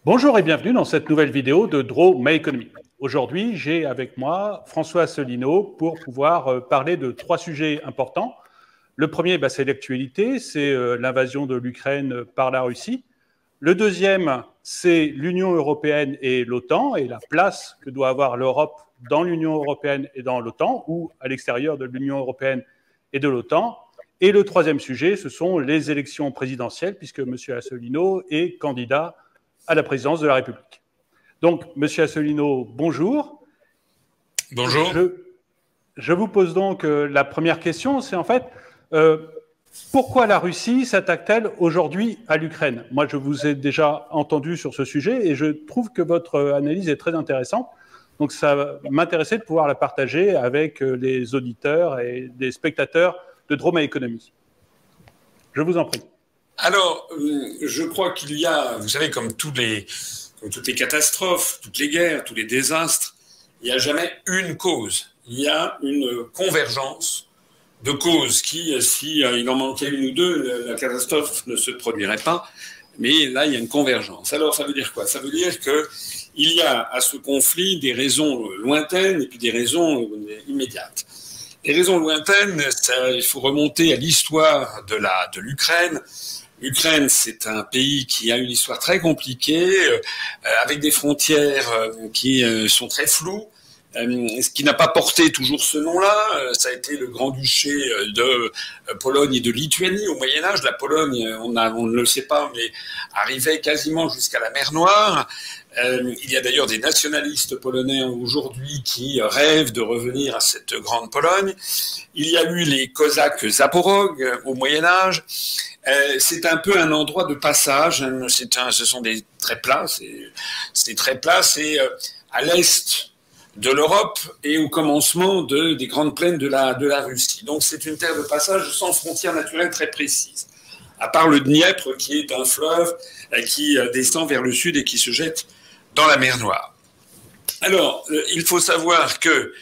Bonjour et bienvenue dans cette nouvelle vidéo de Draw My Economy. Aujourd'hui, j'ai avec moi François Asselineau pour pouvoir parler de trois sujets importants. Le premier, c'est l'actualité, c'est l'invasion de l'Ukraine par la Russie. Le deuxième, c'est l'Union européenne et l'OTAN et la place que doit avoir l'Europe dans l'Union européenne et dans l'OTAN ou à l'extérieur de l'Union européenne et de l'OTAN. Et le troisième sujet, ce sont les élections présidentielles puisque M. Asselineau est candidat à la présidence de la République. Donc, Monsieur Asselineau, bonjour. Bonjour. Je vous pose donc la première question, c'est en fait, pourquoi la Russie s'attaque-t-elle aujourd'hui à l'Ukraine? Moi, je vous ai déjà entendu sur ce sujet et je trouve que votre analyse est très intéressante. Donc, ça m'intéressait de pouvoir la partager avec les auditeurs et les spectateurs de Draw My Economy. Je vous en prie. Alors, je crois qu'il y a, vous savez, comme toutes les catastrophes, toutes les guerres, tous les désastres, il n'y a jamais une cause. Il y a une convergence de causes qui, si il en manquait une ou deux, la catastrophe ne se produirait pas. Mais là, il y a une convergence. Alors, ça veut dire quoi? Ça veut dire qu'il y a à ce conflit des raisons lointaines et puis des raisons immédiates. Les raisons lointaines, il faut remonter à l'histoire de l'Ukraine. L'Ukraine, c'est un pays qui a une histoire très compliquée, avec des frontières qui sont très floues, ce qui n'a pas porté toujours ce nom-là. Ça a été le grand-duché de Pologne et de Lituanie au Moyen-Âge. La Pologne, on ne le sait pas, mais arrivait quasiment jusqu'à la mer Noire. Il y a d'ailleurs des nationalistes polonais aujourd'hui qui rêvent de revenir à cette grande Pologne. Il y a eu les Cosaques Zaporogues au Moyen-Âge. C'est un peu un endroit de passage. Ce sont des très plats. C'est très plat. C'est à l'est de l'Europe et au commencement des grandes plaines de la Russie. Donc c'est une terre de passage sans frontières naturelles très précises. À part le Dniepr, qui est un fleuve qui descend vers le sud et qui se jette dans la mer Noire. Alors, il faut savoir que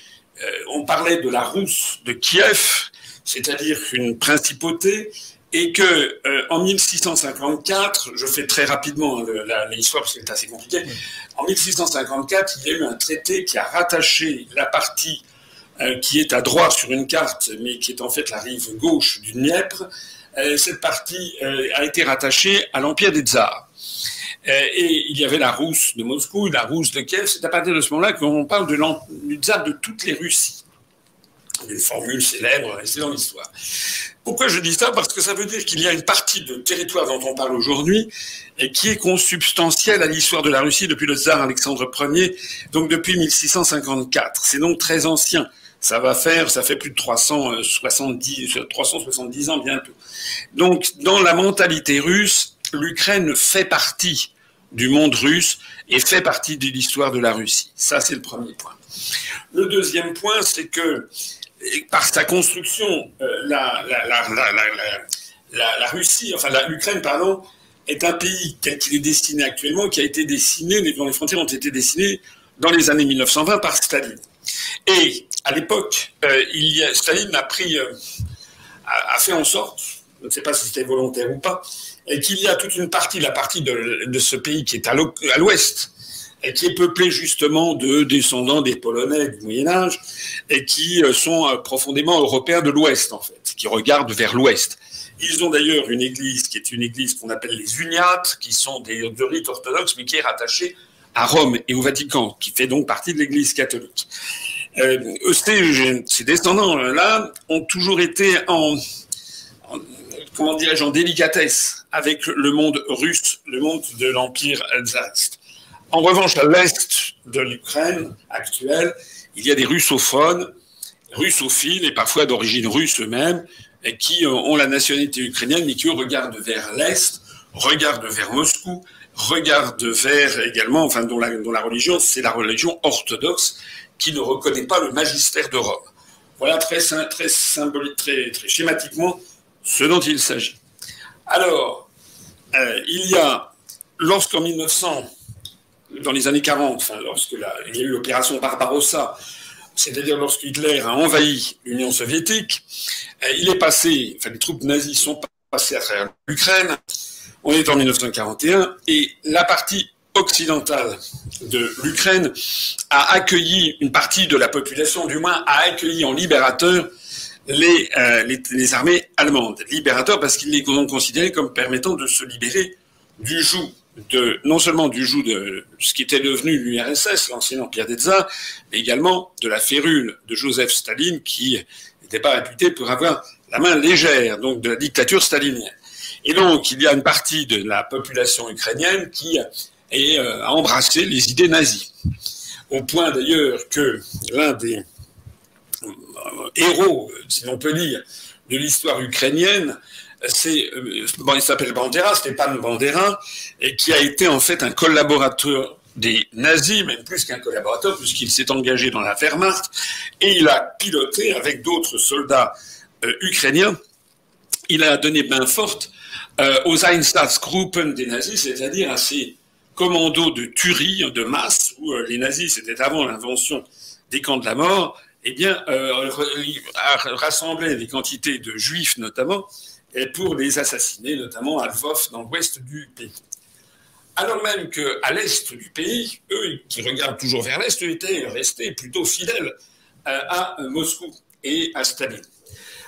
on parlait de la Rousse de Kiev, c'est-à-dire une principauté, et que en 1654, je fais très rapidement l'histoire parce que c'est assez compliqué, en 1654, il y a eu un traité qui a rattaché la partie qui est à droite sur une carte, mais qui est en fait la rive gauche du Dniepr. Cette partie a été rattachée à l'Empire des Tsars. Et il y avait la Rousse de Moscou, la Rousse de Kiev. C'est à partir de ce moment-là qu'on parle du tsar de toutes les Russies. Une formule célèbre, c'est dans l'histoire. Pourquoi je dis ça? Parce que ça veut dire qu'il y a une partie de territoire dont on parle aujourd'hui et qui est consubstantielle à l'histoire de la Russie depuis le tsar Alexandre Ier, donc depuis 1654. C'est donc très ancien. Ça fait plus de 370 ans bientôt. Donc, dans la mentalité russe, l'Ukraine fait partie du monde russe et fait partie de l'histoire de la Russie. Ça, c'est le premier point. Le deuxième point, c'est que par sa construction, la Russie, enfin l'Ukraine, pardon, est un pays tel qu'il est dessiné actuellement, qui a été dessiné, dont les frontières ont été dessinées dans les années 1920 par Staline. Et à l'époque, Staline a fait en sorte, je ne sais pas si c'était volontaire ou pas, et qu'il y a toute une partie, la partie de ce pays qui est à l'ouest, et qui est peuplé justement de descendants des Polonais du Moyen-Âge, et qui sont profondément européens de l'Ouest, en fait, qui regardent vers l'Ouest. Ils ont d'ailleurs une église qui est une église qu'on appelle les Uniates, qui sont des rites orthodoxes, mais qui est rattachée à Rome et au Vatican, qui fait donc partie de l'église catholique. Ces descendants-là ont toujours été comment dirais-je, en délicatesse avec le monde russe, le monde de l'Empire tsariste. En revanche, à l'est de l'Ukraine actuelle, il y a des russophones, russophiles et parfois d'origine russe eux-mêmes, qui ont la nationalité ukrainienne, mais qui regardent vers l'est, regardent vers Moscou, regardent vers également, enfin, dont la religion, c'est la religion orthodoxe, qui ne reconnaît pas le magistère de Rome. Voilà très symbolique, très schématiquement, ce dont il s'agit. Alors, il y a, lorsqu'en 1900, dans les années 40, enfin, il y a eu l'opération Barbarossa, c'est-à-dire lorsque Hitler a envahi l'Union soviétique, les troupes nazies sont passées à travers l'Ukraine, on est en 1941, et la partie occidentale de l'Ukraine a accueilli une partie de la population, du moins a accueilli en libérateurs les armées allemandes. Libérateurs parce qu'ils les ont considérés comme permettant de se libérer du joug non seulement du joug de ce qui était devenu l'URSS, l'ancien empire des tsars, mais également de la férule de Joseph Staline qui n'était pas réputé pour avoir la main légère, donc de la dictature stalinienne. Et donc, il y a une partie de la population ukrainienne qui a embrassé les idées nazies. Au point d'ailleurs que l'un des héros, si l'on peut dire, de l'histoire ukrainienne, il s'appelle Bandera, Stepan Bandera, et qui a été en fait un collaborateur des nazis, même plus qu'un collaborateur, puisqu'il s'est engagé dans la Wehrmacht, et il a piloté avec d'autres soldats ukrainiens, il a donné main forte aux Einsatzgruppen des nazis, c'est-à-dire à ces commandos de tuerie de masse, où les nazis, c'était avant l'invention des camps de la mort, eh bien, rassemblaient des quantités de juifs notamment, et pour les assassiner, notamment à Lvov, dans l'ouest du pays. Alors même qu'à l'est du pays, eux qui regardent toujours vers l'est, étaient restés plutôt fidèles à Moscou et à Staline.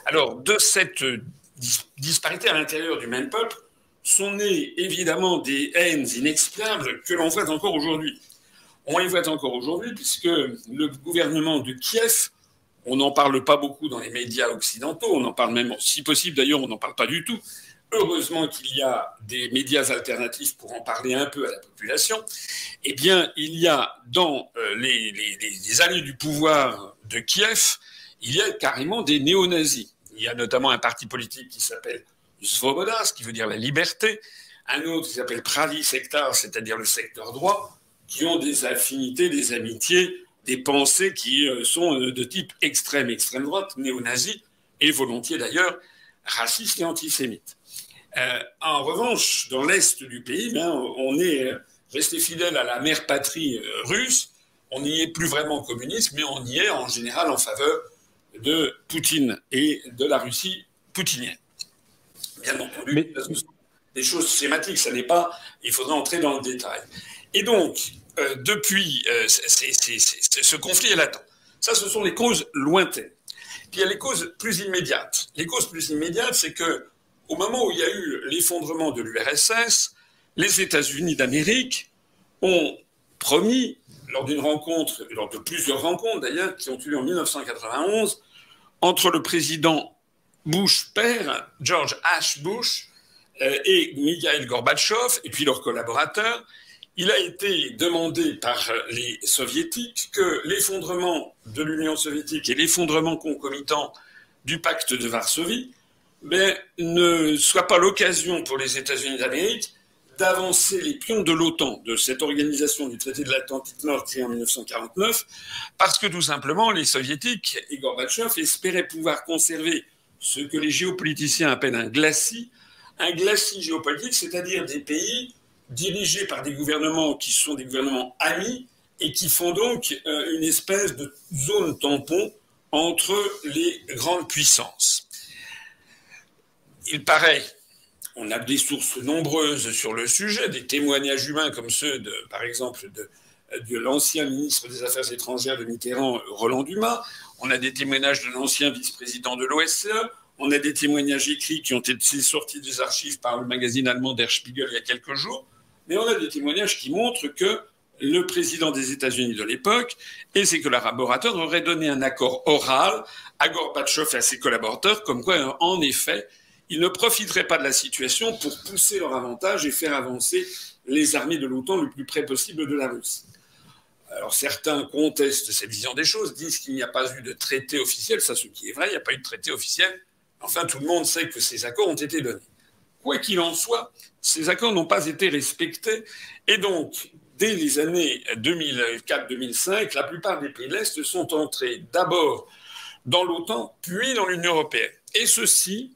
Alors, de cette disparité à l'intérieur du même peuple, sont nées évidemment des haines inexplicables que l'on voit encore aujourd'hui. On les voit encore aujourd'hui puisque le gouvernement de Kiev, on n'en parle pas beaucoup dans les médias occidentaux, on en parle même, si possible d'ailleurs, on n'en parle pas du tout. Heureusement qu'il y a des médias alternatifs pour en parler un peu à la population. Eh bien, il y a dans les alliés du pouvoir de Kiev, il y a carrément des néo-nazis. Il y a notamment un parti politique qui s'appelle Svoboda, ce qui veut dire la liberté, un autre qui s'appelle Pravi Sektor, c'est-à-dire le secteur droit, qui ont des affinités, des amitiés, des pensées qui sont de type extrême droite, néo-nazi, et volontiers d'ailleurs racistes et antisémites. En revanche, dans l'est du pays, on est resté fidèle à la mère patrie russe, on n'y est plus vraiment communiste, mais on y est en général en faveur de Poutine et de la Russie poutinienne. Bien entendu, ce sont des choses schématiques, ça n'est pas, il faudra entrer dans le détail. Et donc, depuis, ce conflit est latent. Ça, ce sont les causes lointaines. Puis il y a les causes plus immédiates. Les causes plus immédiates, c'est que au moment où il y a eu l'effondrement de l'URSS, les États-Unis d'Amérique ont promis, lors d'une rencontre, lors de plusieurs rencontres d'ailleurs, qui ont eu lieu en 1991, entre le président Bush père, George H. Bush, et Mikhail Gorbatchev, et puis leurs collaborateurs, il a été demandé par les soviétiques que l'effondrement de l'Union soviétique et l'effondrement concomitant du pacte de Varsovie ne soit pas l'occasion pour les États-Unis d'Amérique d'avancer les pions de l'OTAN, de cette organisation du traité de l'Atlantique Nord créée en 1949, parce que tout simplement les soviétiques et Gorbatchev espéraient pouvoir conserver ce que les géopoliticiens appellent un glacis géopolitique, c'est-à-dire des pays dirigés par des gouvernements qui sont des gouvernements amis et qui font donc une espèce de zone tampon entre les grandes puissances. Il paraît, on a des sources nombreuses sur le sujet, des témoignages humains comme ceux, par exemple, de l'ancien ministre des Affaires étrangères de Mitterrand, Roland Dumas, on a des témoignages de l'ancien vice-président de l'OSCE, on a des témoignages écrits qui ont été sortis des archives par le magazine allemand Der Spiegel il y a quelques jours, mais on a des témoignages qui montrent que le président des États-Unis de l'époque et ses collaborateurs auraient donné un accord oral à Gorbatchev et à ses collaborateurs, comme quoi, en effet, ils ne profiteraient pas de la situation pour pousser leur avantage et faire avancer les armées de l'OTAN le plus près possible de la Russie. Alors certains contestent cette vision des choses, disent qu'il n'y a pas eu de traité officiel, ça ce qui est vrai, il n'y a pas eu de traité officiel. Enfin, tout le monde sait que ces accords ont été donnés. Quoi qu'il en soit, ces accords n'ont pas été respectés. Et donc, dès les années 2004-2005, la plupart des pays de l'Est sont entrés d'abord dans l'OTAN, puis dans l'Union européenne. Et ceci,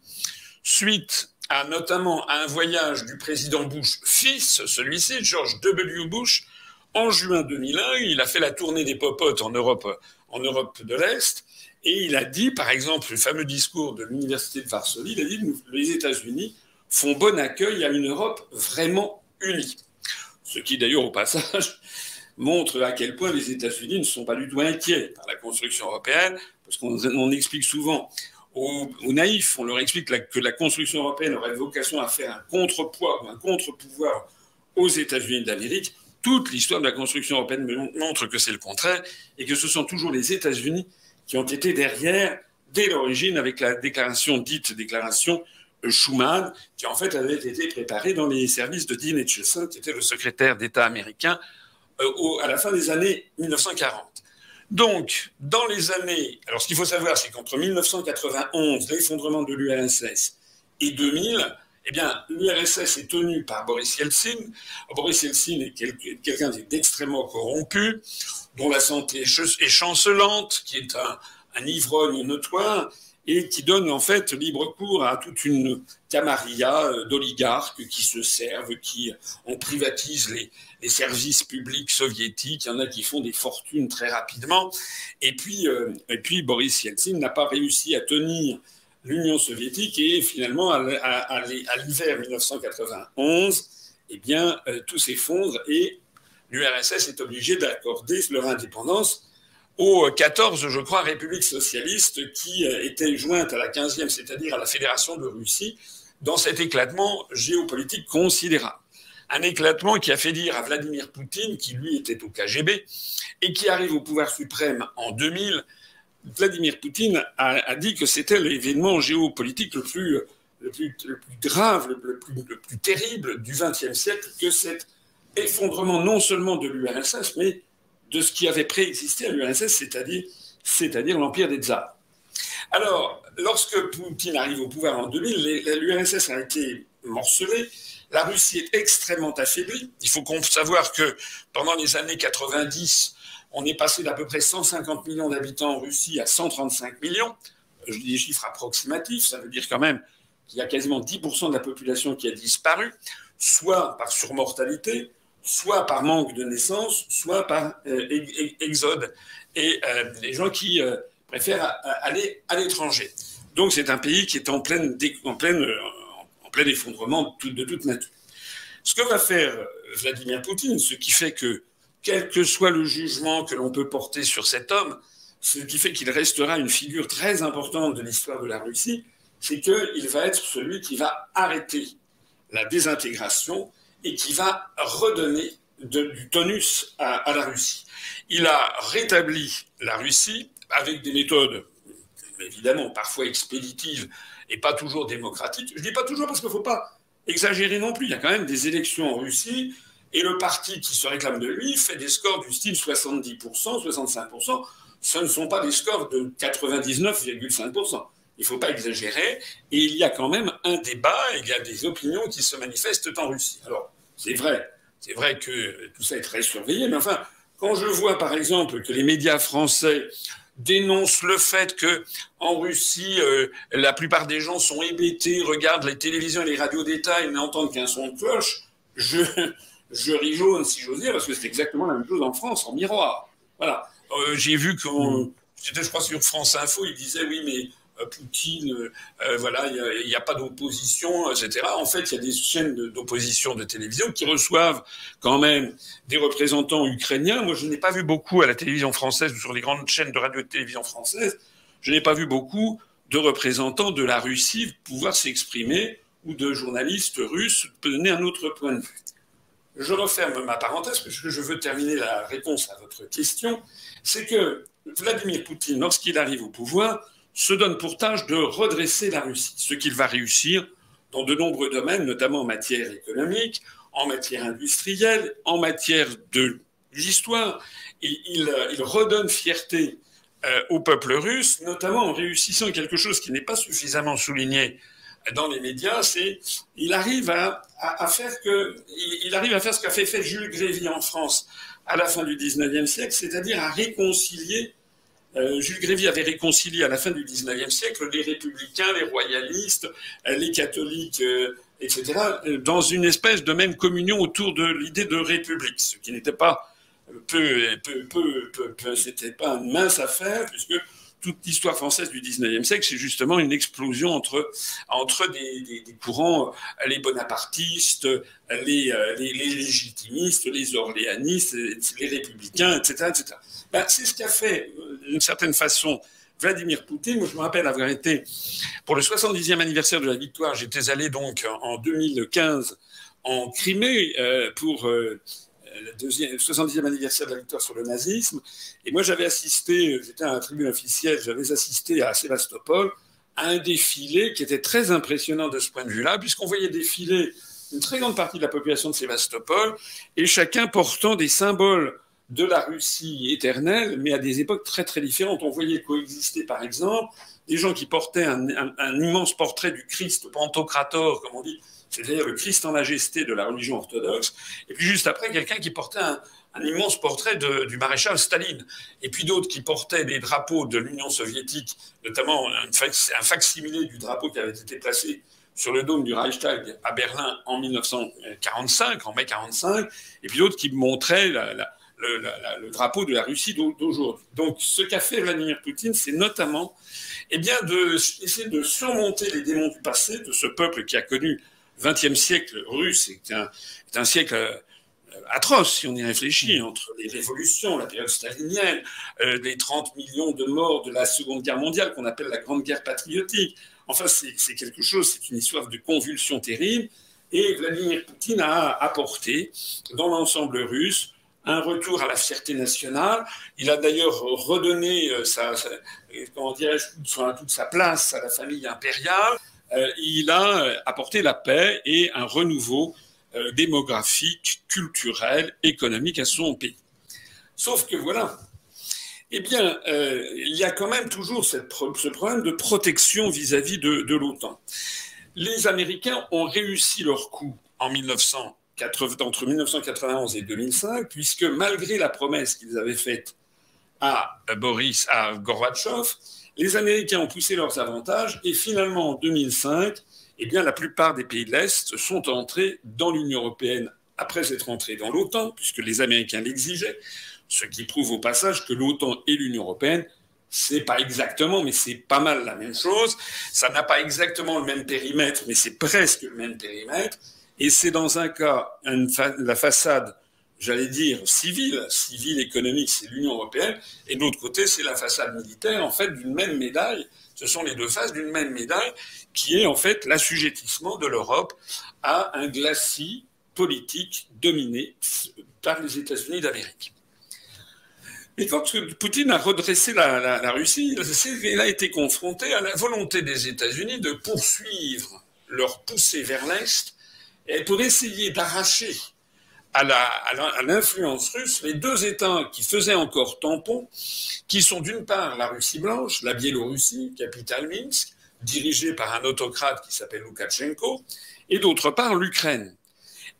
suite à notamment à un voyage du président Bush fils, celui-ci, George W. Bush, en juin 2001, il a fait la tournée des popotes en Europe de l'Est. Et il a dit, par exemple, le fameux discours de l'université de Varsovie, il a dit que les États-Unis font bon accueil à une Europe vraiment unie. Ce qui d'ailleurs au passage montre à quel point les États-Unis ne sont pas du tout inquiets par la construction européenne, parce qu'on explique souvent aux naïfs, on leur explique que la construction européenne aurait vocation à faire un contrepoids ou un contre-pouvoir aux États-Unis d'Amérique. Toute l'histoire de la construction européenne montre que c'est le contraire et que ce sont toujours les États-Unis qui ont été derrière dès l'origine avec la déclaration Schuman, qui en fait avait été préparée dans les services de Dean Acheson, qui était le secrétaire d'État américain à la fin des années 1940. Donc, dans les années... Alors, ce qu'il faut savoir, c'est qu'entre 1991, l'effondrement de l'URSS, et 2000, eh bien, l'URSS est tenue par Boris Yeltsin. Boris Yeltsin est quelqu'un d'extrêmement corrompu, dont la santé est chancelante, qui est un ivrogne notoire, et qui donne en fait libre cours à toute une camarilla d'oligarques qui se servent, on privatise les services publics soviétiques, il y en a qui font des fortunes très rapidement, et puis Boris Yeltsin n'a pas réussi à tenir l'Union soviétique, et finalement à l'hiver 1991, eh bien tout s'effondre et l'URSS est obligée d'accorder leur indépendance aux 14, je crois, républiques socialistes qui étaient jointes à la 15e, c'est-à-dire à la Fédération de Russie, dans cet éclatement géopolitique considérable. Un éclatement qui a fait dire à Vladimir Poutine, qui lui était au KGB, et qui arrive au pouvoir suprême en 2000, Vladimir Poutine a dit que c'était l'événement géopolitique le plus grave, le plus terrible du XXe siècle, que cet effondrement non seulement de l'URSS, mais de ce qui avait préexisté à l'URSS, c'est-à-dire l'empire des tsars. Alors, lorsque Poutine arrive au pouvoir en 2000, l'URSS a été morcelée, la Russie est extrêmement affaiblie. Il faut savoir que pendant les années 90, on est passé d'à peu près 150 millions d'habitants en Russie à 135 millions. Je dis des chiffres approximatifs, ça veut dire quand même qu'il y a quasiment 10% de la population qui a disparu, soit par surmortalité, soit par manque de naissance, soit par exode, et les gens qui préfèrent aller à l'étranger. Donc c'est un pays qui est en plein effondrement de toute nature. Ce que va faire Vladimir Poutine, ce qui fait que, quel que soit le jugement que l'on peut porter sur cet homme, ce qui fait qu'il restera une figure très importante de l'histoire de la Russie, c'est qu'il va être celui qui va arrêter la désintégration et qui va redonner du tonus à la Russie. Il a rétabli la Russie avec des méthodes, évidemment, parfois expéditives et pas toujours démocratiques. Je dis pas toujours parce qu'il ne faut pas exagérer non plus. Il y a quand même des élections en Russie et le parti qui se réclame de lui fait des scores du style 70%, 65%. Ce ne sont pas des scores de 99,5%. Il ne faut pas exagérer. Et il y a quand même un débat, il y a des opinions qui se manifestent en Russie. Alors, c'est vrai que tout ça est très surveillé, mais enfin, quand je vois par exemple que les médias français dénoncent le fait que en Russie, la plupart des gens sont hébétés, regardent les télévisions et les radios d'État et n'entendent qu'un son de cloche, je ris jaune, si j'ose dire, parce que c'est exactement la même chose en France, en miroir. Voilà. J'ai vu c'était, je crois, sur France Info, il disait oui, mais Poutine, voilà, il n'y a pas d'opposition, etc. En fait, il y a des chaînes d'opposition de télévision qui reçoivent quand même des représentants ukrainiens. Moi, je n'ai pas vu beaucoup à la télévision française ou sur les grandes chaînes de radio et de télévision françaises, je n'ai pas vu beaucoup de représentants de la Russie pouvoir s'exprimer ou de journalistes russes donner un autre point de vue. Je referme ma parenthèse parce que je veux terminer la réponse à votre question. C'est que Vladimir Poutine, lorsqu'il arrive au pouvoir, se donne pour tâche de redresser la Russie, ce qu'il va réussir dans de nombreux domaines, notamment en matière économique, en matière industrielle, en matière de l'histoire. Il redonne fierté au peuple russe, notamment en réussissant quelque chose qui n'est pas suffisamment souligné dans les médias, c'est il arrive à faire ce qu'a fait Jules Grévy en France à la fin du XIXe siècle, c'est-à-dire à réconcilier. Jules Grévy avait réconcilié à la fin du XIXe siècle les républicains, les royalistes, les catholiques, etc., dans une espèce de même communion autour de l'idée de république, ce qui n'était pas c'était pas une mince affaire, puisque toute l'histoire française du 19e siècle, c'est justement une explosion entre des courants, les bonapartistes, les légitimistes, les orléanistes, les républicains, etc. etc. Ben, c'est ce qu'a fait, d'une certaine façon, Vladimir Poutine. Moi, je me rappelle avoir été, pour le 70e anniversaire de la victoire, j'étais allé donc en 2015 en Crimée pour le 70e anniversaire de la victoire sur le nazisme. Et moi, j'avais assisté, j'étais à un tribune officielle, j'avais assisté à Sébastopol à un défilé qui était très impressionnant de ce point de vue-là, puisqu'on voyait défiler une très grande partie de la population de Sébastopol, et chacun portant des symboles de la Russie éternelle, mais à des époques très très différentes. On voyait coexister, par exemple, des gens qui portaient un immense portrait du Christ Pantocrator, comme on dit, c'est-à-dire le Christ en majesté de la religion orthodoxe, et puis juste après, quelqu'un qui portait un immense portrait du maréchal Staline, et puis d'autres qui portaient des drapeaux de l'Union soviétique, notamment un facsimilé du drapeau qui avait été placé sur le dôme du Reichstag à Berlin en 1945, en mai 1945, et puis d'autres qui montraient le drapeau de la Russie d'aujourd'hui. Donc, ce qu'a fait Vladimir Poutine, c'est notamment d'essayer de surmonter les démons du passé de ce peuple qui a connu le XXe siècle russe, est un siècle atroce, si on y réfléchit, entre les révolutions, la période stalinienne, les 30 millions de morts de la Seconde Guerre mondiale, qu'on appelle la Grande Guerre patriotique. Enfin, c'est quelque chose, c'est une histoire de convulsion terrible. Et Vladimir Poutine a apporté, dans l'ensemble russe, un retour à la fierté nationale. Il a d'ailleurs redonné toute sa place à la famille impériale. Il a apporté la paix et un renouveau démographique, culturel, économique à son pays. Sauf que voilà, eh bien, il y a quand même toujours ce problème de protection vis-à-vis de l'OTAN. Les Américains ont réussi leur coup entre 1991 et 2005, puisque malgré la promesse qu'ils avaient faite à Gorbatchev, les Américains ont poussé leurs avantages et finalement en 2005, eh bien, la plupart des pays de l'Est sont entrés dans l'Union européenne après être entrés dans l'OTAN, puisque les Américains l'exigeaient, ce qui prouve au passage que l'OTAN et l'Union européenne, c'est pas exactement, mais c'est pas mal la même chose. Ça n'a pas exactement le même périmètre, mais c'est presque le même périmètre. Et c'est dans un cas, la façade, j'allais dire, civile économique, c'est l'Union européenne, et de l'autre côté, c'est la façade militaire, en fait, d'une même médaille. Ce sont les deux faces d'une même médaille, qui est en fait l'assujettissement de l'Europe à un glacis politique dominé par les États-Unis d'Amérique. Mais quand Poutine a redressé la Russie, il a été confronté à la volonté des États-Unis de poursuivre leur poussée vers l'Est, et pour essayer d'arracher à l'influence russe les deux États qui faisaient encore tampon, qui sont d'une part la Russie blanche, la Biélorussie, capitale Minsk, dirigée par un autocrate qui s'appelle Loukachenko, et d'autre part l'Ukraine.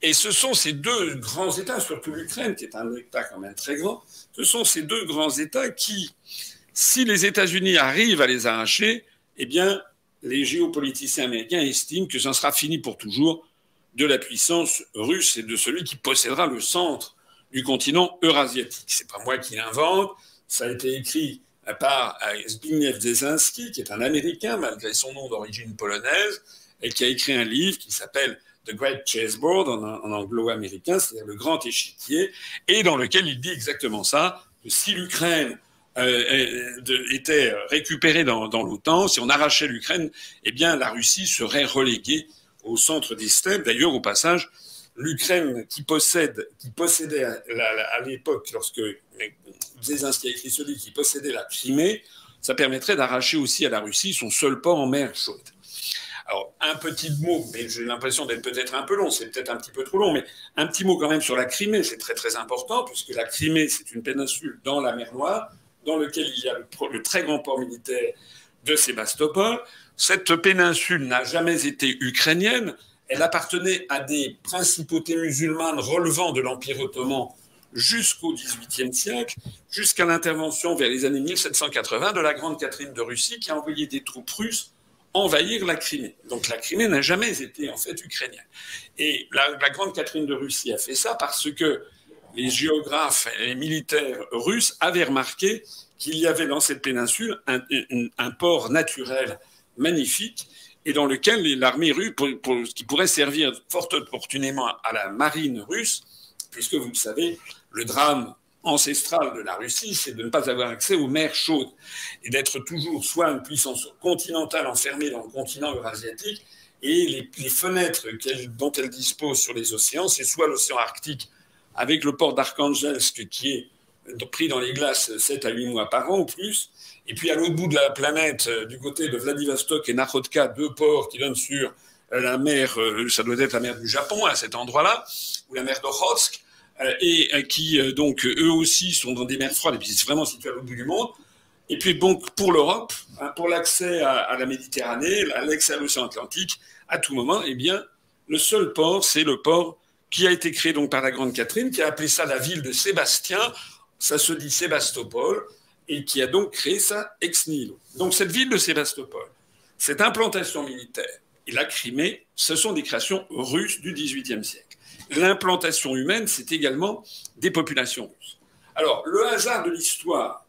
Et ce sont ces deux grands États, surtout l'Ukraine, qui est un État quand même très grand, ce sont ces deux grands États qui, si les États-Unis arrivent à les arracher, eh bien, les géopoliticiens américains estiment que ça sera fini pour toujours de la puissance russe et de celui qui possédera le centre du continent eurasiatique. C'est pas moi qui l'invente, ça a été écrit par Zbigniew Brzezinski, qui est un Américain, malgré son nom d'origine polonaise, et qui a écrit un livre qui s'appelle The Great Chessboard en anglo-américain, c'est-à-dire le grand échiquier, et dans lequel il dit exactement ça, que si l'Ukraine était récupérée dans l'OTAN, si on arrachait l'Ukraine, eh bien la Russie serait reléguée au centre des steppes. D'ailleurs, au passage, l'Ukraine qui possédait à l'époque, lorsque Brzezinski a écrit celui qui possédait la Crimée, ça permettrait d'arracher aussi à la Russie son seul port en mer chaude. Alors, un petit mot, mais j'ai l'impression d'être peut-être un peu long, c'est peut-être un petit peu trop long, mais un petit mot quand même sur la Crimée, c'est très très important, puisque la Crimée, c'est une péninsule dans la mer Noire, dans laquelle il y a le très grand port militaire de Sébastopol. Cette péninsule n'a jamais été ukrainienne, elle appartenait à des principautés musulmanes relevant de l'Empire ottoman jusqu'au XVIIIe siècle, jusqu'à l'intervention vers les années 1780 de la Grande Catherine de Russie, qui a envoyé des troupes russes envahir la Crimée. Donc la Crimée n'a jamais été en fait ukrainienne. Et la Grande Catherine de Russie a fait ça parce que les géographes et les militaires russes avaient remarqué qu'il y avait dans cette péninsule un port naturel magnifique et dans lequel l'armée russe, qui pourrait servir fort opportunément à la marine russe, puisque vous le savez, le drame ancestral de la Russie, c'est de ne pas avoir accès aux mers chaudes et d'être toujours soit une puissance continentale enfermée dans le continent eurasiatique et les fenêtres dont elle dispose sur les océans, c'est soit l'océan Arctique avec le port d'Arkhangelsk qui est pris dans les glaces 7 à 8 mois par an ou plus, et puis à l'autre bout de la planète, du côté de Vladivostok et Nakhodka, deux ports qui donnent sur la mer, ça doit être la mer du Japon à cet endroit-là, ou la mer d'Okhotsk, et qui donc eux aussi sont dans des mers froides, et puis c'est vraiment situé à l'autre bout du monde. Et puis donc pour l'Europe, pour l'accès à la Méditerranée, l'accès à l'océan Atlantique, à tout moment, eh bien le seul port, c'est le port qui a été créé donc par la Grande Catherine, qui a appelé ça la ville de Sébastien, ça se dit Sébastopol, et qui a donc créé ça ex nihilo. Donc cette ville de Sébastopol, cette implantation militaire et la Crimée, ce sont des créations russes du XVIIIe siècle. L'implantation humaine, c'est également des populations russes. Alors, le hasard de l'histoire,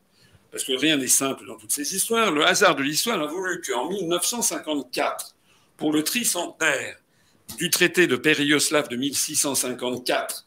parce que rien n'est simple dans toutes ces histoires, le hasard de l'histoire a voulu qu'en 1954, pour le tricentenaire du traité de Péréoslav de 1654,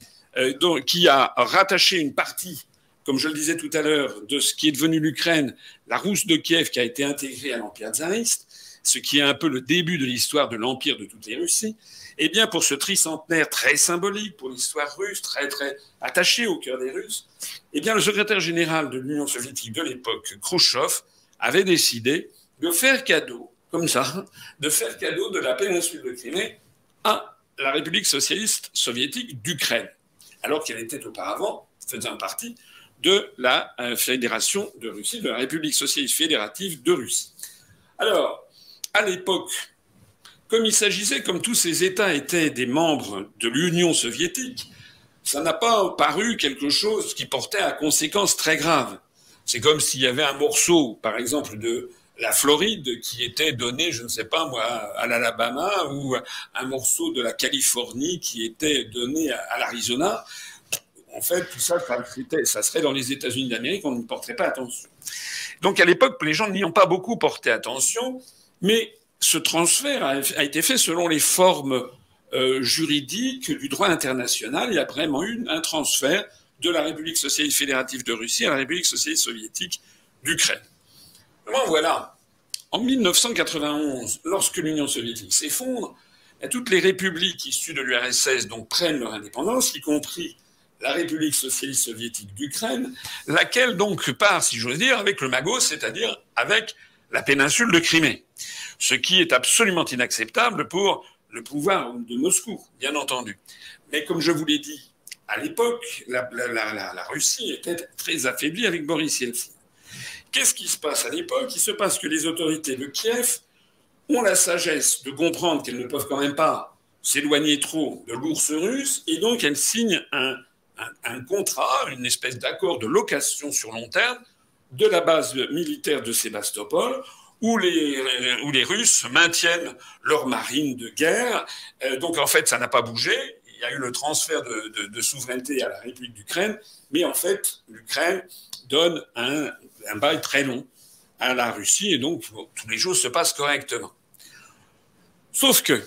qui a rattaché une partie, comme je le disais tout à l'heure, de ce qui est devenu l'Ukraine, la Rousse de Kiev qui a été intégrée à l'Empire tsariste, ce qui est un peu le début de l'histoire de l'Empire de toutes les Russies, eh bien pour ce tricentenaire très symbolique pour l'histoire russe, très très attaché au cœur des Russes, eh bien le secrétaire général de l'Union soviétique de l'époque, Khrouchtchev, avait décidé de faire cadeau, comme ça, de faire cadeau de la péninsule de Crimée à la République socialiste soviétique d'Ukraine, alors qu'elle était auparavant, faisant partie de la Fédération de Russie, de la République socialiste fédérative de Russie. Alors, à l'époque, comme il s'agissait, comme tous ces États étaient des membres de l'Union soviétique, ça n'a pas paru quelque chose qui portait à conséquences très graves. C'est comme s'il y avait un morceau, par exemple, de la Floride qui était donné, je ne sais pas moi, à l'Alabama, ou un morceau de la Californie qui était donné à l'Arizona. En fait, tout ça, ça serait dans les États-Unis d'Amérique, on ne porterait pas attention. Donc à l'époque, les gens n'y ont pas beaucoup porté attention, mais ce transfert a été fait selon les formes juridiques du droit international. Il y a vraiment eu un transfert de la République socialiste fédérative de Russie à la République socialiste soviétique d'Ukraine. Voilà, en 1991, lorsque l'Union soviétique s'effondre, toutes les républiques issues de l'URSS donc prennent leur indépendance, y compris la République socialiste soviétique d'Ukraine, laquelle donc part, si j'ose dire, avec le magot, c'est-à-dire avec la péninsule de Crimée. Ce qui est absolument inacceptable pour le pouvoir de Moscou, bien entendu. Mais comme je vous l'ai dit, à l'époque, la Russie était très affaiblie avec Boris Yeltsin. Qu'est-ce qui se passe à l'époque? Il se passe que les autorités de Kiev ont la sagesse de comprendre qu'elles ne peuvent quand même pas s'éloigner trop de l'ours russe, et donc elles signent un contrat, une espèce d'accord de location sur long terme de la base militaire de Sébastopol, où les Russes maintiennent leur marine de guerre. Donc en fait, ça n'a pas bougé. Il y a eu le transfert de souveraineté à la République d'Ukraine, mais en fait, l'Ukraine donne un bail très long à la Russie, et donc tous les choses se passent correctement. Sauf que,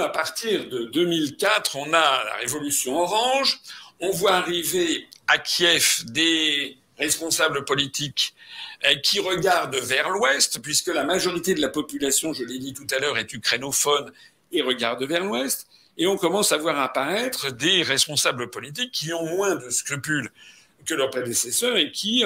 à partir de 2004, on a la révolution orange, on voit arriver à Kiev des responsables politiques qui regardent vers l'ouest, puisque la majorité de la population, je l'ai dit tout à l'heure, est ukrainophone et regarde vers l'ouest, et on commence à voir apparaître des responsables politiques qui ont moins de scrupules que leurs prédécesseurs et qui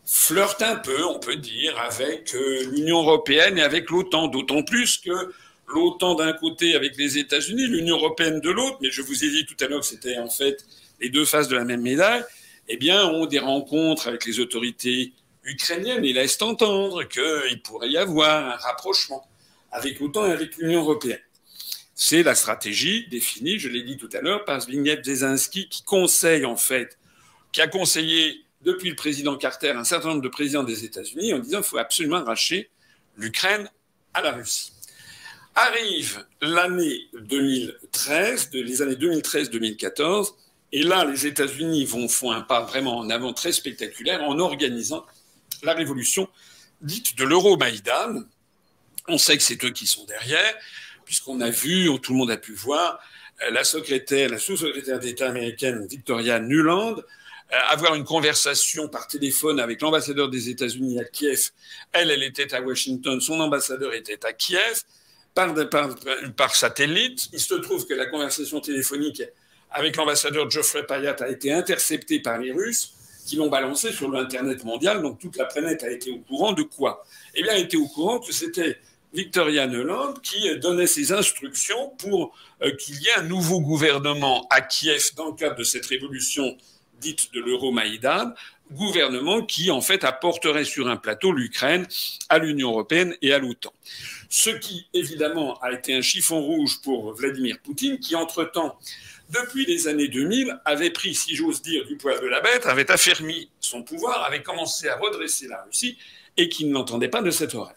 flirtent un peu, on peut dire, avec l'Union européenne et avec l'OTAN, d'autant plus que l'OTAN d'un côté avec les États-Unis, l'Union européenne de l'autre, mais je vous ai dit tout à l'heure que c'était en fait les deux faces de la même médaille, eh bien, ont des rencontres avec les autorités ukrainiennes et laissent entendre qu'il pourrait y avoir un rapprochement avec l'OTAN et avec l'Union européenne. C'est la stratégie définie, je l'ai dit tout à l'heure, par Zbigniew Brzezinski, qui a conseillé depuis le président Carter un certain nombre de présidents des États-Unis en disant qu'il faut absolument arracher l'Ukraine à la Russie. Arrive l'année 2013, les années 2013-2014, Et là, les États-Unis font un pas vraiment en avant très spectaculaire en organisant la révolution dite de l'Euromaïdan. On sait que c'est eux qui sont derrière, puisqu'on a vu, tout le monde a pu voir, la sous-secrétaire d'État américaine Victoria Nuland avoir une conversation par téléphone avec l'ambassadeur des États-Unis à Kiev. Elle était à Washington, son ambassadeur était à Kiev, par satellite. Il se trouve que la conversation téléphonique avec l'ambassadeur Geoffrey Payat a été interceptée par les Russes, qui l'ont balancée sur l'Internet mondial. Donc toute la planète a été au courant de quoi? Eh bien, elle était au courant que c'était Victoria Nuland qui donnait ses instructions pour qu'il y ait un nouveau gouvernement à Kiev dans le cadre de cette révolution dite de l'Euromaïdan, gouvernement qui, en fait, apporterait sur un plateau l'Ukraine à l'Union européenne et à l'OTAN. Ce qui, évidemment, a été un chiffon rouge pour Vladimir Poutine, qui, entre-temps, depuis les années 2000, avait pris, si j'ose dire, du poil de la bête, avait affermi son pouvoir, avait commencé à redresser la Russie, et qui ne l'entendait pas de cette oreille.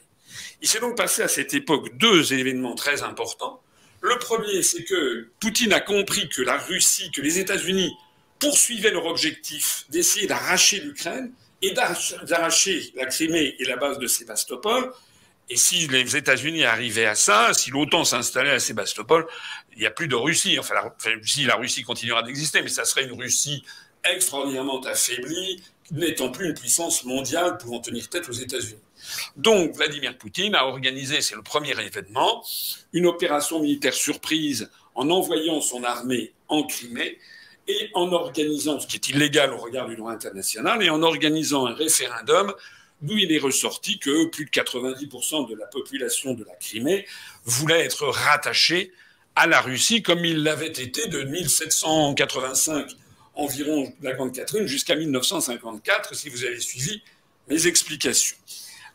Il s'est donc passé à cette époque deux événements très importants. Le premier, c'est que Poutine a compris que la Russie, que les États-Unis poursuivaient leur objectif d'essayer d'arracher l'Ukraine et d'arracher la Crimée et la base de Sébastopol. Et si les États-Unis arrivaient à ça, si l'OTAN s'installait à Sébastopol, il n'y a plus de Russie. Enfin, la Russie continuera d'exister, mais ça serait une Russie extraordinairement affaiblie, n'étant plus une puissance mondiale pouvant tenir tête aux États-Unis. Donc, Vladimir Poutine a organisé, c'est le premier événement, une opération militaire surprise en envoyant son armée en Crimée et en organisant, ce qui est illégal au regard du droit international, et en organisant un référendum d'où il est ressorti que plus de 90% de la population de la Crimée voulait être rattachée à la Russie, comme il l'avait été de 1785 environ la Grande Catherine jusqu'à 1954, si vous avez suivi mes explications.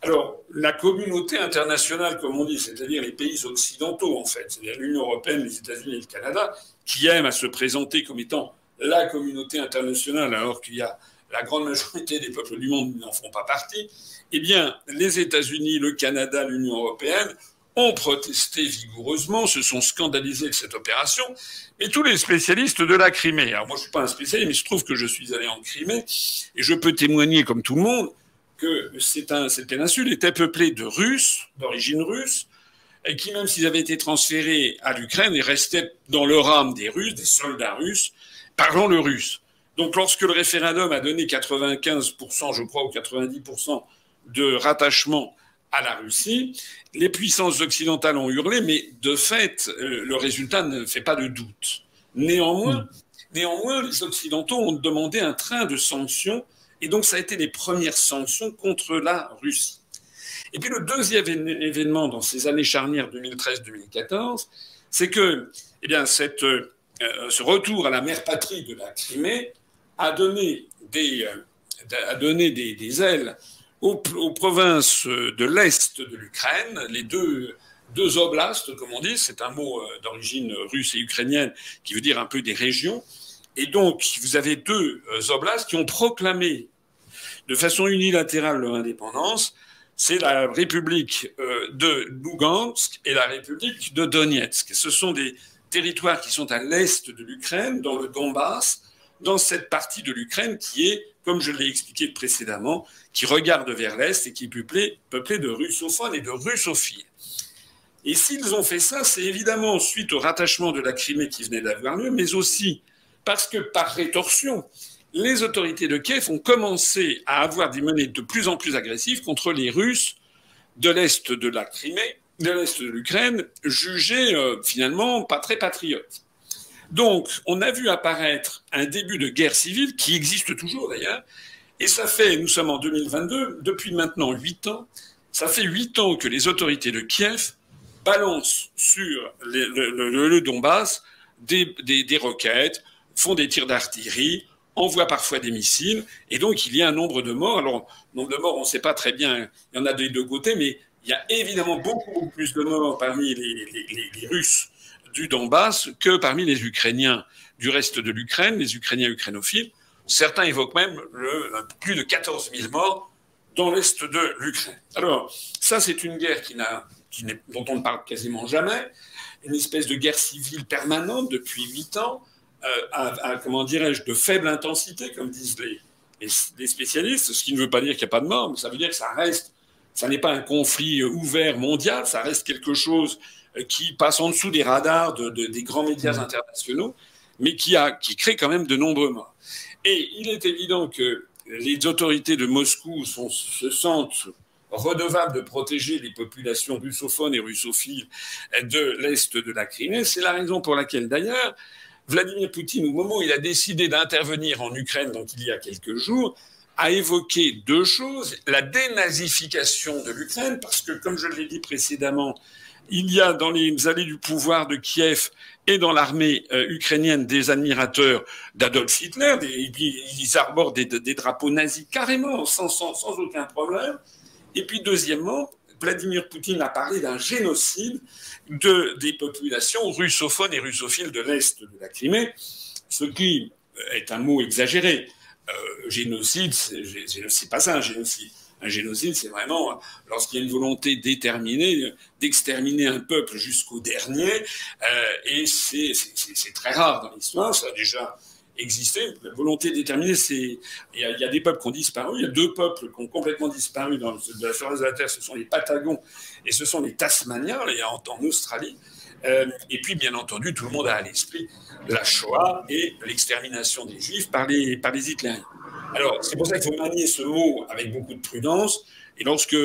Alors, la communauté internationale, comme on dit, c'est-à-dire les pays occidentaux, en fait, c'est-à-dire l'Union européenne, les États-Unis et le Canada, qui aiment à se présenter comme étant la communauté internationale, alors qu'il y a la grande majorité des peuples du monde qui n'en font pas partie, eh bien, les États-Unis, le Canada, l'Union européenne ont protesté vigoureusement, se sont scandalisés de cette opération, et tous les spécialistes de la Crimée. Alors moi, je ne suis pas un spécialiste, mais il se trouve que je suis allé en Crimée, et je peux témoigner, comme tout le monde, que cette péninsule était peuplée de Russes, d'origine russe, et qui, même s'ils avaient été transférés à l'Ukraine, restaient dans leur âme des Russes, des soldats russes, parlant le russe. Donc lorsque le référendum a donné 95%, je crois, ou 90% de rattachement à la Russie, les puissances occidentales ont hurlé, mais de fait, le résultat ne fait pas de doute. Néanmoins, les Occidentaux ont demandé un train de sanctions, et donc ça a été les premières sanctions contre la Russie. Et puis le deuxième événement dans ces années charnières 2013-2014, c'est que eh bien, ce retour à la mère patrie de la Crimée a donné des ailes aux provinces de l'Est de l'Ukraine, les deux oblasts, comme on dit, c'est un mot d'origine russe et ukrainienne qui veut dire un peu des régions. Et donc, vous avez deux oblasts qui ont proclamé de façon unilatérale leur indépendance. C'est la République de Lugansk et la République de Donetsk. Ce sont des territoires qui sont à l'est de l'Ukraine, dans le Donbass, dans cette partie de l'Ukraine qui est, comme je l'ai expliqué précédemment, qui regarde vers l'est et qui est peuplée de russophones et de russophiles. Et s'ils ont fait ça, c'est évidemment suite au rattachement de la Crimée qui venait d'avoir lieu, mais aussi parce que, par rétorsion, les autorités de Kiev ont commencé à avoir des menées de plus en plus agressives contre les Russes de l'est de la Crimée, de l'est de l'Ukraine, jugés finalement pas très patriotes. Donc, on a vu apparaître un début de guerre civile, qui existe toujours d'ailleurs, et ça fait, nous sommes en 2022, depuis maintenant 8 ans, ça fait 8 ans que les autorités de Kiev balancent sur le Donbass des roquettes, font des tirs d'artillerie, envoient parfois des missiles, et donc il y a un nombre de morts. Alors, nombre de morts, on ne sait pas très bien, il y en a des deux côtés, mais il y a évidemment beaucoup plus de morts parmi les Russes du Donbass que parmi les Ukrainiens du reste de l'Ukraine, les Ukrainiens ukrainophiles. Certains évoquent même plus de 14 000 morts dans l'est de l'Ukraine. Alors, ça, c'est une guerre dont on ne parle quasiment jamais, une espèce de guerre civile permanente depuis 8 ans, comment dirais-je, de faible intensité, comme disent les spécialistes, ce qui ne veut pas dire qu'il n'y a pas de mort, mais ça veut dire que ça n'est pas un conflit ouvert mondial, ça reste quelque chose qui passe en dessous des radars des grands médias internationaux, mais qui crée quand même de nombreux morts. Et il est évident que les autorités de Moscou se sentent redevables de protéger les populations russophones et russophiles de l'Est de la Crimée. C'est la raison pour laquelle, d'ailleurs, Vladimir Poutine, au moment où il a décidé d'intervenir en Ukraine, donc il y a quelques jours, a évoqué deux choses. La dénazification de l'Ukraine, parce que, comme je l'ai dit précédemment, il y a dans les allées du pouvoir de Kiev et dans l'armée ukrainienne des admirateurs d'Adolf Hitler. Ils arborent des drapeaux nazis carrément, sans aucun problème. Et puis, deuxièmement, Vladimir Poutine a parlé d'un génocide des populations russophones et russophiles de l'Est de la Crimée, ce qui est un mot exagéré. Génocide, c'est pas ça un génocide. Un génocide, c'est vraiment lorsqu'il y a une volonté déterminée d'exterminer un peuple jusqu'au dernier, et c'est très rare dans l'histoire, ça a déjà existé. La volonté déterminée, il y a des peuples qui ont disparu, il y a deux peuples qui ont complètement disparu de la surface de la Terre, ce sont les Patagons et ce sont les Tasmaniens, en Australie. Et puis, bien entendu, tout le monde a à l'esprit la Shoah et l'extermination des Juifs par les Hitlériens. Alors, c'est pour ça qu'il faut manier ce mot avec beaucoup de prudence. Et lorsque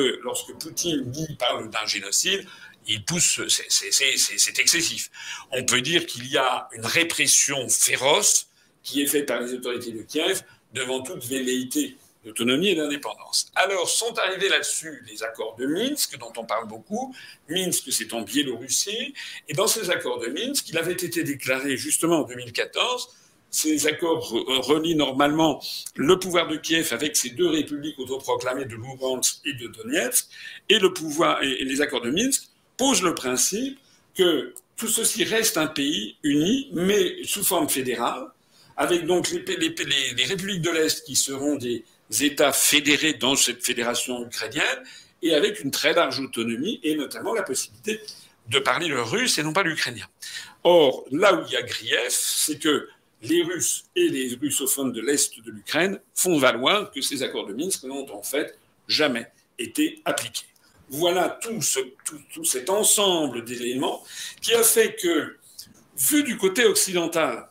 Poutine parle d'un génocide, il pousse, c'est excessif. On peut dire qu'il y a une répression féroce qui est faite par les autorités de Kiev devant toute velléité d'autonomie et d'indépendance. Alors, sont arrivés là-dessus les accords de Minsk, dont on parle beaucoup. Minsk, c'est en Biélorussie. Et dans ces accords de Minsk, il avait été déclaré justement en 2014, ces accords relient normalement le pouvoir de Kiev avec ces deux républiques autoproclamées de Lougansk et de Donetsk, et les accords de Minsk posent le principe que tout ceci reste un pays uni, mais sous forme fédérale, avec donc les républiques de l'Est qui seront des États fédérés dans cette fédération ukrainienne, et avec une très large autonomie, et notamment la possibilité de parler le russe et non pas l'ukrainien. Or, là où il y a grief, c'est que les Russes et les russophones de l'Est de l'Ukraine font valoir que ces accords de Minsk n'ont en fait jamais été appliqués. Voilà tout cet ensemble d'éléments qui a fait que, vu du côté occidental,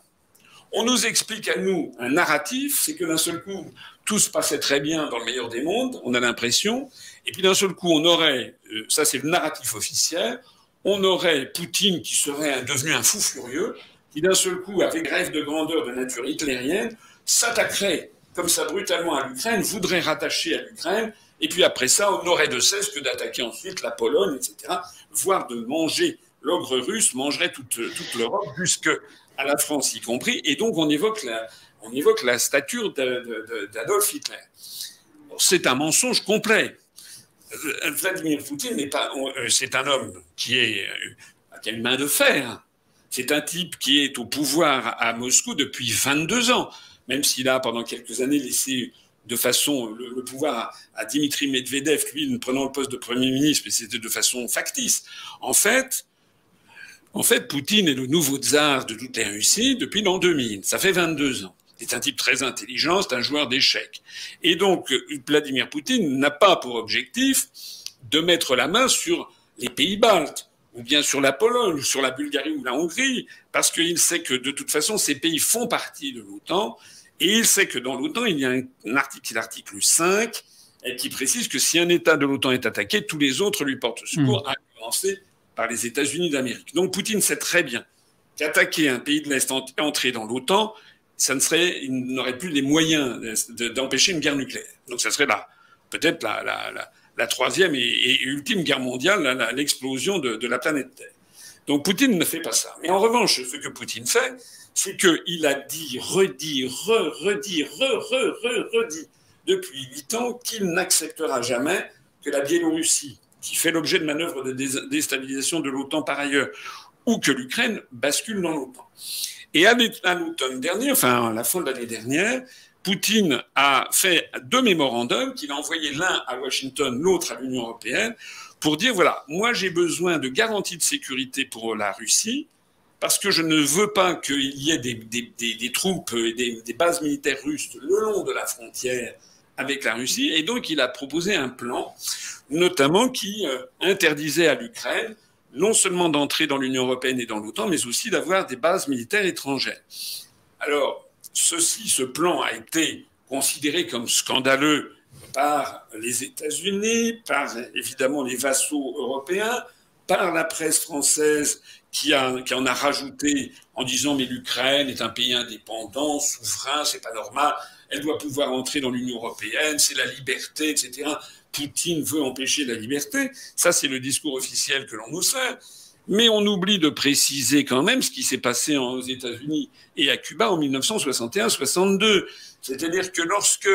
on nous explique à nous un narratif, c'est que d'un seul coup, tout se passait très bien dans le meilleur des mondes, on a l'impression, et puis d'un seul coup, on aurait, ça c'est le narratif officiel, on aurait Poutine qui serait devenu un fou furieux, qui d'un seul coup, avec rêve de grandeur de nature hitlérienne, s'attaquerait comme ça brutalement à l'Ukraine, voudrait rattacher à l'Ukraine, et puis après ça, on n'aurait de cesse que d'attaquer ensuite la Pologne, etc., voire de manger, l'ogre russe mangerait toute l'Europe, jusqu'à la France y compris, et donc on évoque la stature d'Adolf Hitler. C'est un mensonge complet. Vladimir Poutine c'est un homme qui a une main de fer. C'est un type qui est au pouvoir à Moscou depuis 22 ans, même s'il a pendant quelques années laissé de façon le pouvoir à Dimitri Medvedev, lui prenant le poste de Premier ministre, mais c'était de façon factice. En fait, Poutine est le nouveau tsar de toute la Russie depuis l'an 2000. Ça fait 22 ans. C'est un type très intelligent, c'est un joueur d'échecs. Et donc, Vladimir Poutine n'a pas pour objectif de mettre la main sur les pays baltes, ou bien sur la Pologne, ou sur la Bulgarie ou la Hongrie, parce qu'il sait que de toute façon, ces pays font partie de l'OTAN, et il sait que dans l'OTAN, il y a un article, l'article 5, qui précise que si un État de l'OTAN est attaqué, tous les autres lui portent secours, à commencer par les États-Unis d'Amérique. Donc Poutine sait très bien qu'attaquer un pays de l'Est et entrer dans l'OTAN, il n'aurait plus les moyens d'empêcher une guerre nucléaire. Donc ça serait peut-être la troisième et ultime guerre mondiale, l'explosion de la planète Terre. Donc Poutine ne fait pas ça. Mais en revanche, ce que Poutine fait, c'est qu'il a dit, redit depuis 8 ans qu'il n'acceptera jamais que la Biélorussie, qui fait l'objet de manœuvres de déstabilisation de l'OTAN par ailleurs, ou que l'Ukraine bascule dans l'OTAN. Et à l'automne dernier, enfin à la fin de l'année dernière, Poutine a fait 2 mémorandums qu'il a envoyés, l'un à Washington, l'autre à l'Union européenne, pour dire, voilà, moi j'ai besoin de garanties de sécurité pour la Russie, parce que je ne veux pas qu'il y ait des troupes, des bases militaires russes le long de la frontière avec la Russie. Et donc, il a proposé un plan, notamment qui interdisait à l'Ukraine non seulement d'entrer dans l'Union européenne et dans l'OTAN, mais aussi d'avoir des bases militaires étrangères. Alors, ce plan a été considéré comme scandaleux par les États-Unis, par évidemment les vassaux européens, par la presse française qui en a rajouté en disant mais l'Ukraine est un pays indépendant, souverain, c'est pas normal, elle doit pouvoir entrer dans l'Union européenne, c'est la liberté, etc. Poutine veut empêcher la liberté. Ça, c'est le discours officiel que l'on nous sert. Mais on oublie de préciser quand même ce qui s'est passé aux États-Unis et à Cuba en 1961-62. C'est-à-dire que lorsque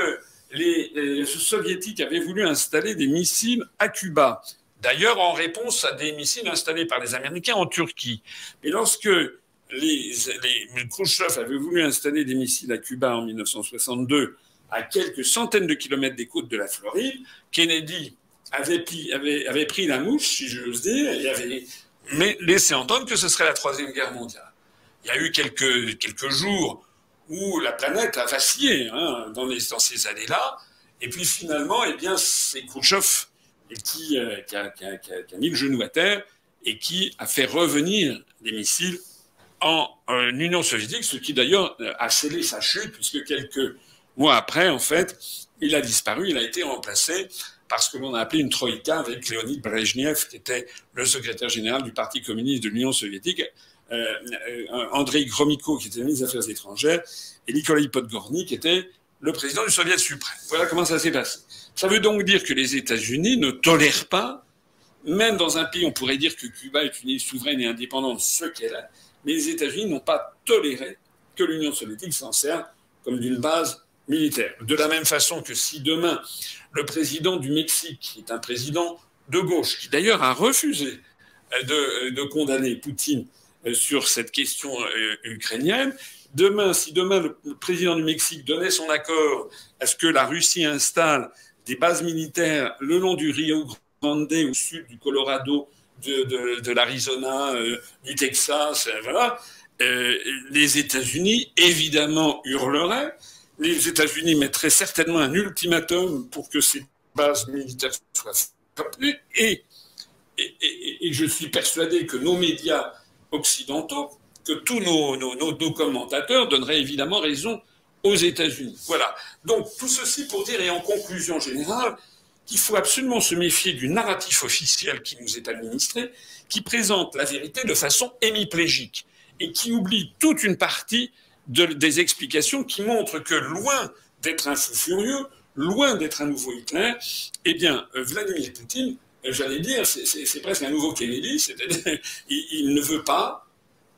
les soviétiques avaient voulu installer des missiles à Cuba, d'ailleurs en réponse à des missiles installés par les Américains en Turquie, mais lorsque Khrouchtchev avait voulu installer des missiles à Cuba en 1962, à quelques centaines de kilomètres des côtes de la Floride, Kennedy avait pris la mouche, si j'ose dire, et avait laissé entendre que ce serait la Troisième Guerre mondiale. Il y a eu quelques jours où la planète a vacillé dans ces années-là, et puis finalement, eh bien, c'est Khrouchtchev qui a mis le genou à terre et qui a fait revenir des missiles en Union soviétique, ce qui d'ailleurs a scellé sa chute, puisque quelques mois après, en fait, il a disparu, il a été remplacé par ce que l'on a appelé une troïka avec Léonid Brejnev, qui était le secrétaire général du Parti communiste de l'Union soviétique, Andrei Gromyko, qui était le ministre des Affaires étrangères, et Nikolai Podgorny, qui était le président du Soviet suprême. Voilà comment ça s'est passé. Ça veut donc dire que les États-Unis ne tolèrent pas, même dans un pays, on pourrait dire que Cuba est une île souveraine et indépendante, ce qu'elle est, mais les États-Unis n'ont pas toléré que l'Union soviétique s'en serve comme d'une base militaire. De la même façon que si demain, le président du Mexique, qui est un président de gauche, qui d'ailleurs a refusé de condamner Poutine sur cette question ukrainienne, si demain le président du Mexique donnait son accord à ce que la Russie installe des bases militaires le long du Rio Grande, au sud du Colorado, de l'Arizona, du Texas, voilà, les États-Unis, évidemment, hurleraient. Les États-Unis mettraient certainement un ultimatum pour que ces bases militaires soient frappées. Et je suis persuadé que nos médias occidentaux, que tous nos commentateurs donneraient évidemment raison aux États-Unis. Voilà. Donc, tout ceci pour dire, et en conclusion générale, qu'il faut absolument se méfier du narratif officiel qui nous est administré, qui présente la vérité de façon hémiplégique et qui oublie toute une partie des explications qui montrent que loin d'être un fou furieux, loin d'être un nouveau Hitler, eh bien, Vladimir Poutine, j'allais dire, c'est presque un nouveau Kennedy, c'est-à-dire il ne veut pas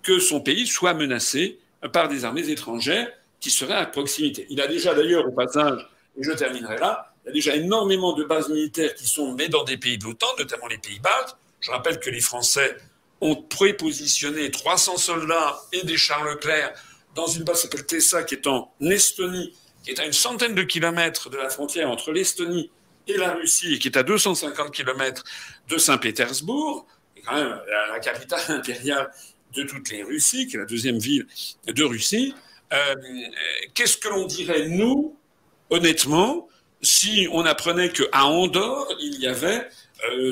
que son pays soit menacé par des armées étrangères qui seraient à proximité. Il a déjà d'ailleurs, au passage, et je terminerai là, il y a déjà énormément de bases militaires qui sont menées dans des pays de l'OTAN, notamment les pays baltes. Je rappelle que les Français ont prépositionné 300 soldats et des chars Leclerc dans une base qui s'appelle Tessa, qui est en Estonie, qui est à une centaine de kilomètres de la frontière entre l'Estonie et la Russie, et qui est à 250 kilomètres de Saint-Pétersbourg, qui est quand même la capitale impériale de toutes les Russies, qui est la deuxième ville de Russie. Qu'est-ce que l'on dirait, nous, honnêtement, si on apprenait qu'à Andorre, il y avait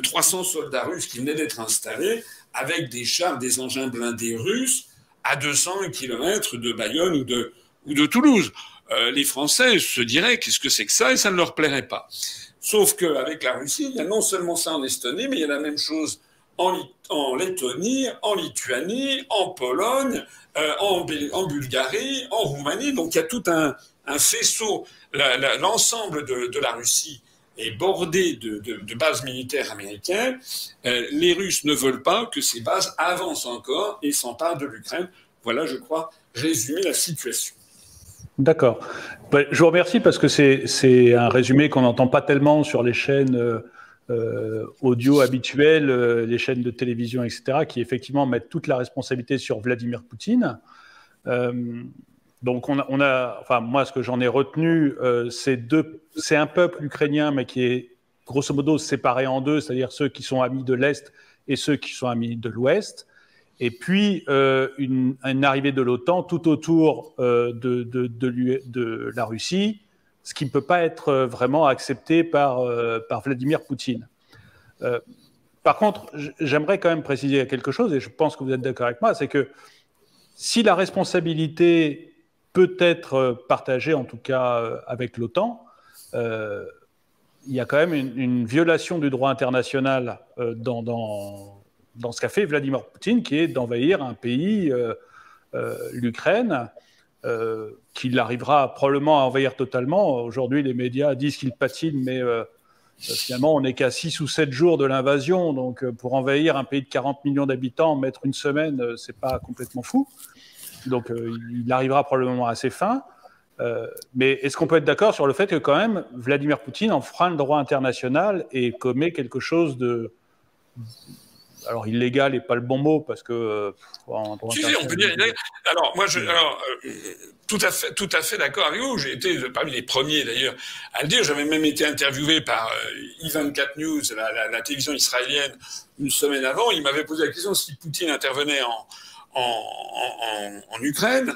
300 soldats russes qui venaient d'être installés avec des chars, des engins blindés russes à 200 kilomètres de Bayonne ou de Toulouse. Les Français se diraient qu'est-ce que c'est que ça, et ça ne leur plairait pas. Sauf qu'avec la Russie, il y a non seulement ça en Estonie, mais il y a la même chose en Lettonie, en Lituanie, en Pologne, en Bulgarie, en Roumanie. Donc il y a tout un faisceau. L'ensemble de la Russie est bordé de bases militaires américaines. Les Russes ne veulent pas que ces bases avancent encore et s'emparent de l'Ukraine. Voilà, je crois, résumer la situation. D'accord. Je vous remercie parce que c'est un résumé qu'on n'entend pas tellement sur les chaînes audio habituelles, les chaînes de télévision, etc., qui effectivement mettent toute la responsabilité sur Vladimir Poutine. Donc enfin moi, ce que j'en ai retenu, c'est un peuple ukrainien, mais qui est grosso modo séparé en deux, c'est-à-dire ceux qui sont amis de l'Est et ceux qui sont amis de l'Ouest. et puis une arrivée de l'OTAN tout autour de la Russie, ce qui ne peut pas être vraiment accepté par Vladimir Poutine. Par contre, j'aimerais quand même préciser quelque chose, et je pense que vous êtes d'accord avec moi, c'est que si la responsabilité peut être partagée, en tout cas avec l'OTAN, il y a quand même une violation du droit international dans ce qu'a fait Vladimir Poutine, qui est d'envahir un pays, l'Ukraine, qu'il arrivera probablement à envahir totalement. Aujourd'hui, les médias disent qu'il patine, mais finalement, on n'est qu'à 6 ou 7 jours de l'invasion. Donc, pour envahir un pays de 40 millions d'habitants, mettre une semaine, c'est pas complètement fou. Donc, il arrivera probablement à ses fins. Mais est-ce qu'on peut être d'accord sur le fait que quand même Vladimir Poutine enfreint le droit international et commet quelque chose de... Alors illégal n'est pas le bon mot parce que... on peut dire... Alors moi, tout à fait d'accord avec vous. J'ai été parmi les premiers d'ailleurs à le dire. J'avais même été interviewé par I24 News, la télévision israélienne, une semaine avant. Il m'avait posé la question si Poutine intervenait en Ukraine,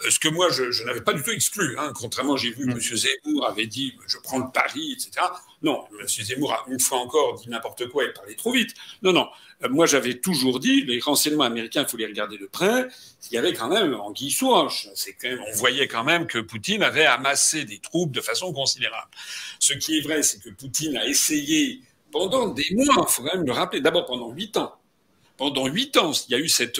ce que moi je n'avais pas du tout exclu, hein. Contrairement, j'ai vu M. Zemmour avait dit je prends le pari, etc. Non, M. Zemmour a une fois encore dit n'importe quoi et parlait trop vite. Non, moi j'avais toujours dit les renseignements américains, il faut les regarder de près. Il y avait quand même anguille sous roche. On voyait quand même que Poutine avait amassé des troupes de façon considérable. Ce qui est vrai, c'est que Poutine a essayé pendant des mois, il faut quand même le rappeler, d'abord pendant 8 ans. Pendant 8 ans, il y a eu cette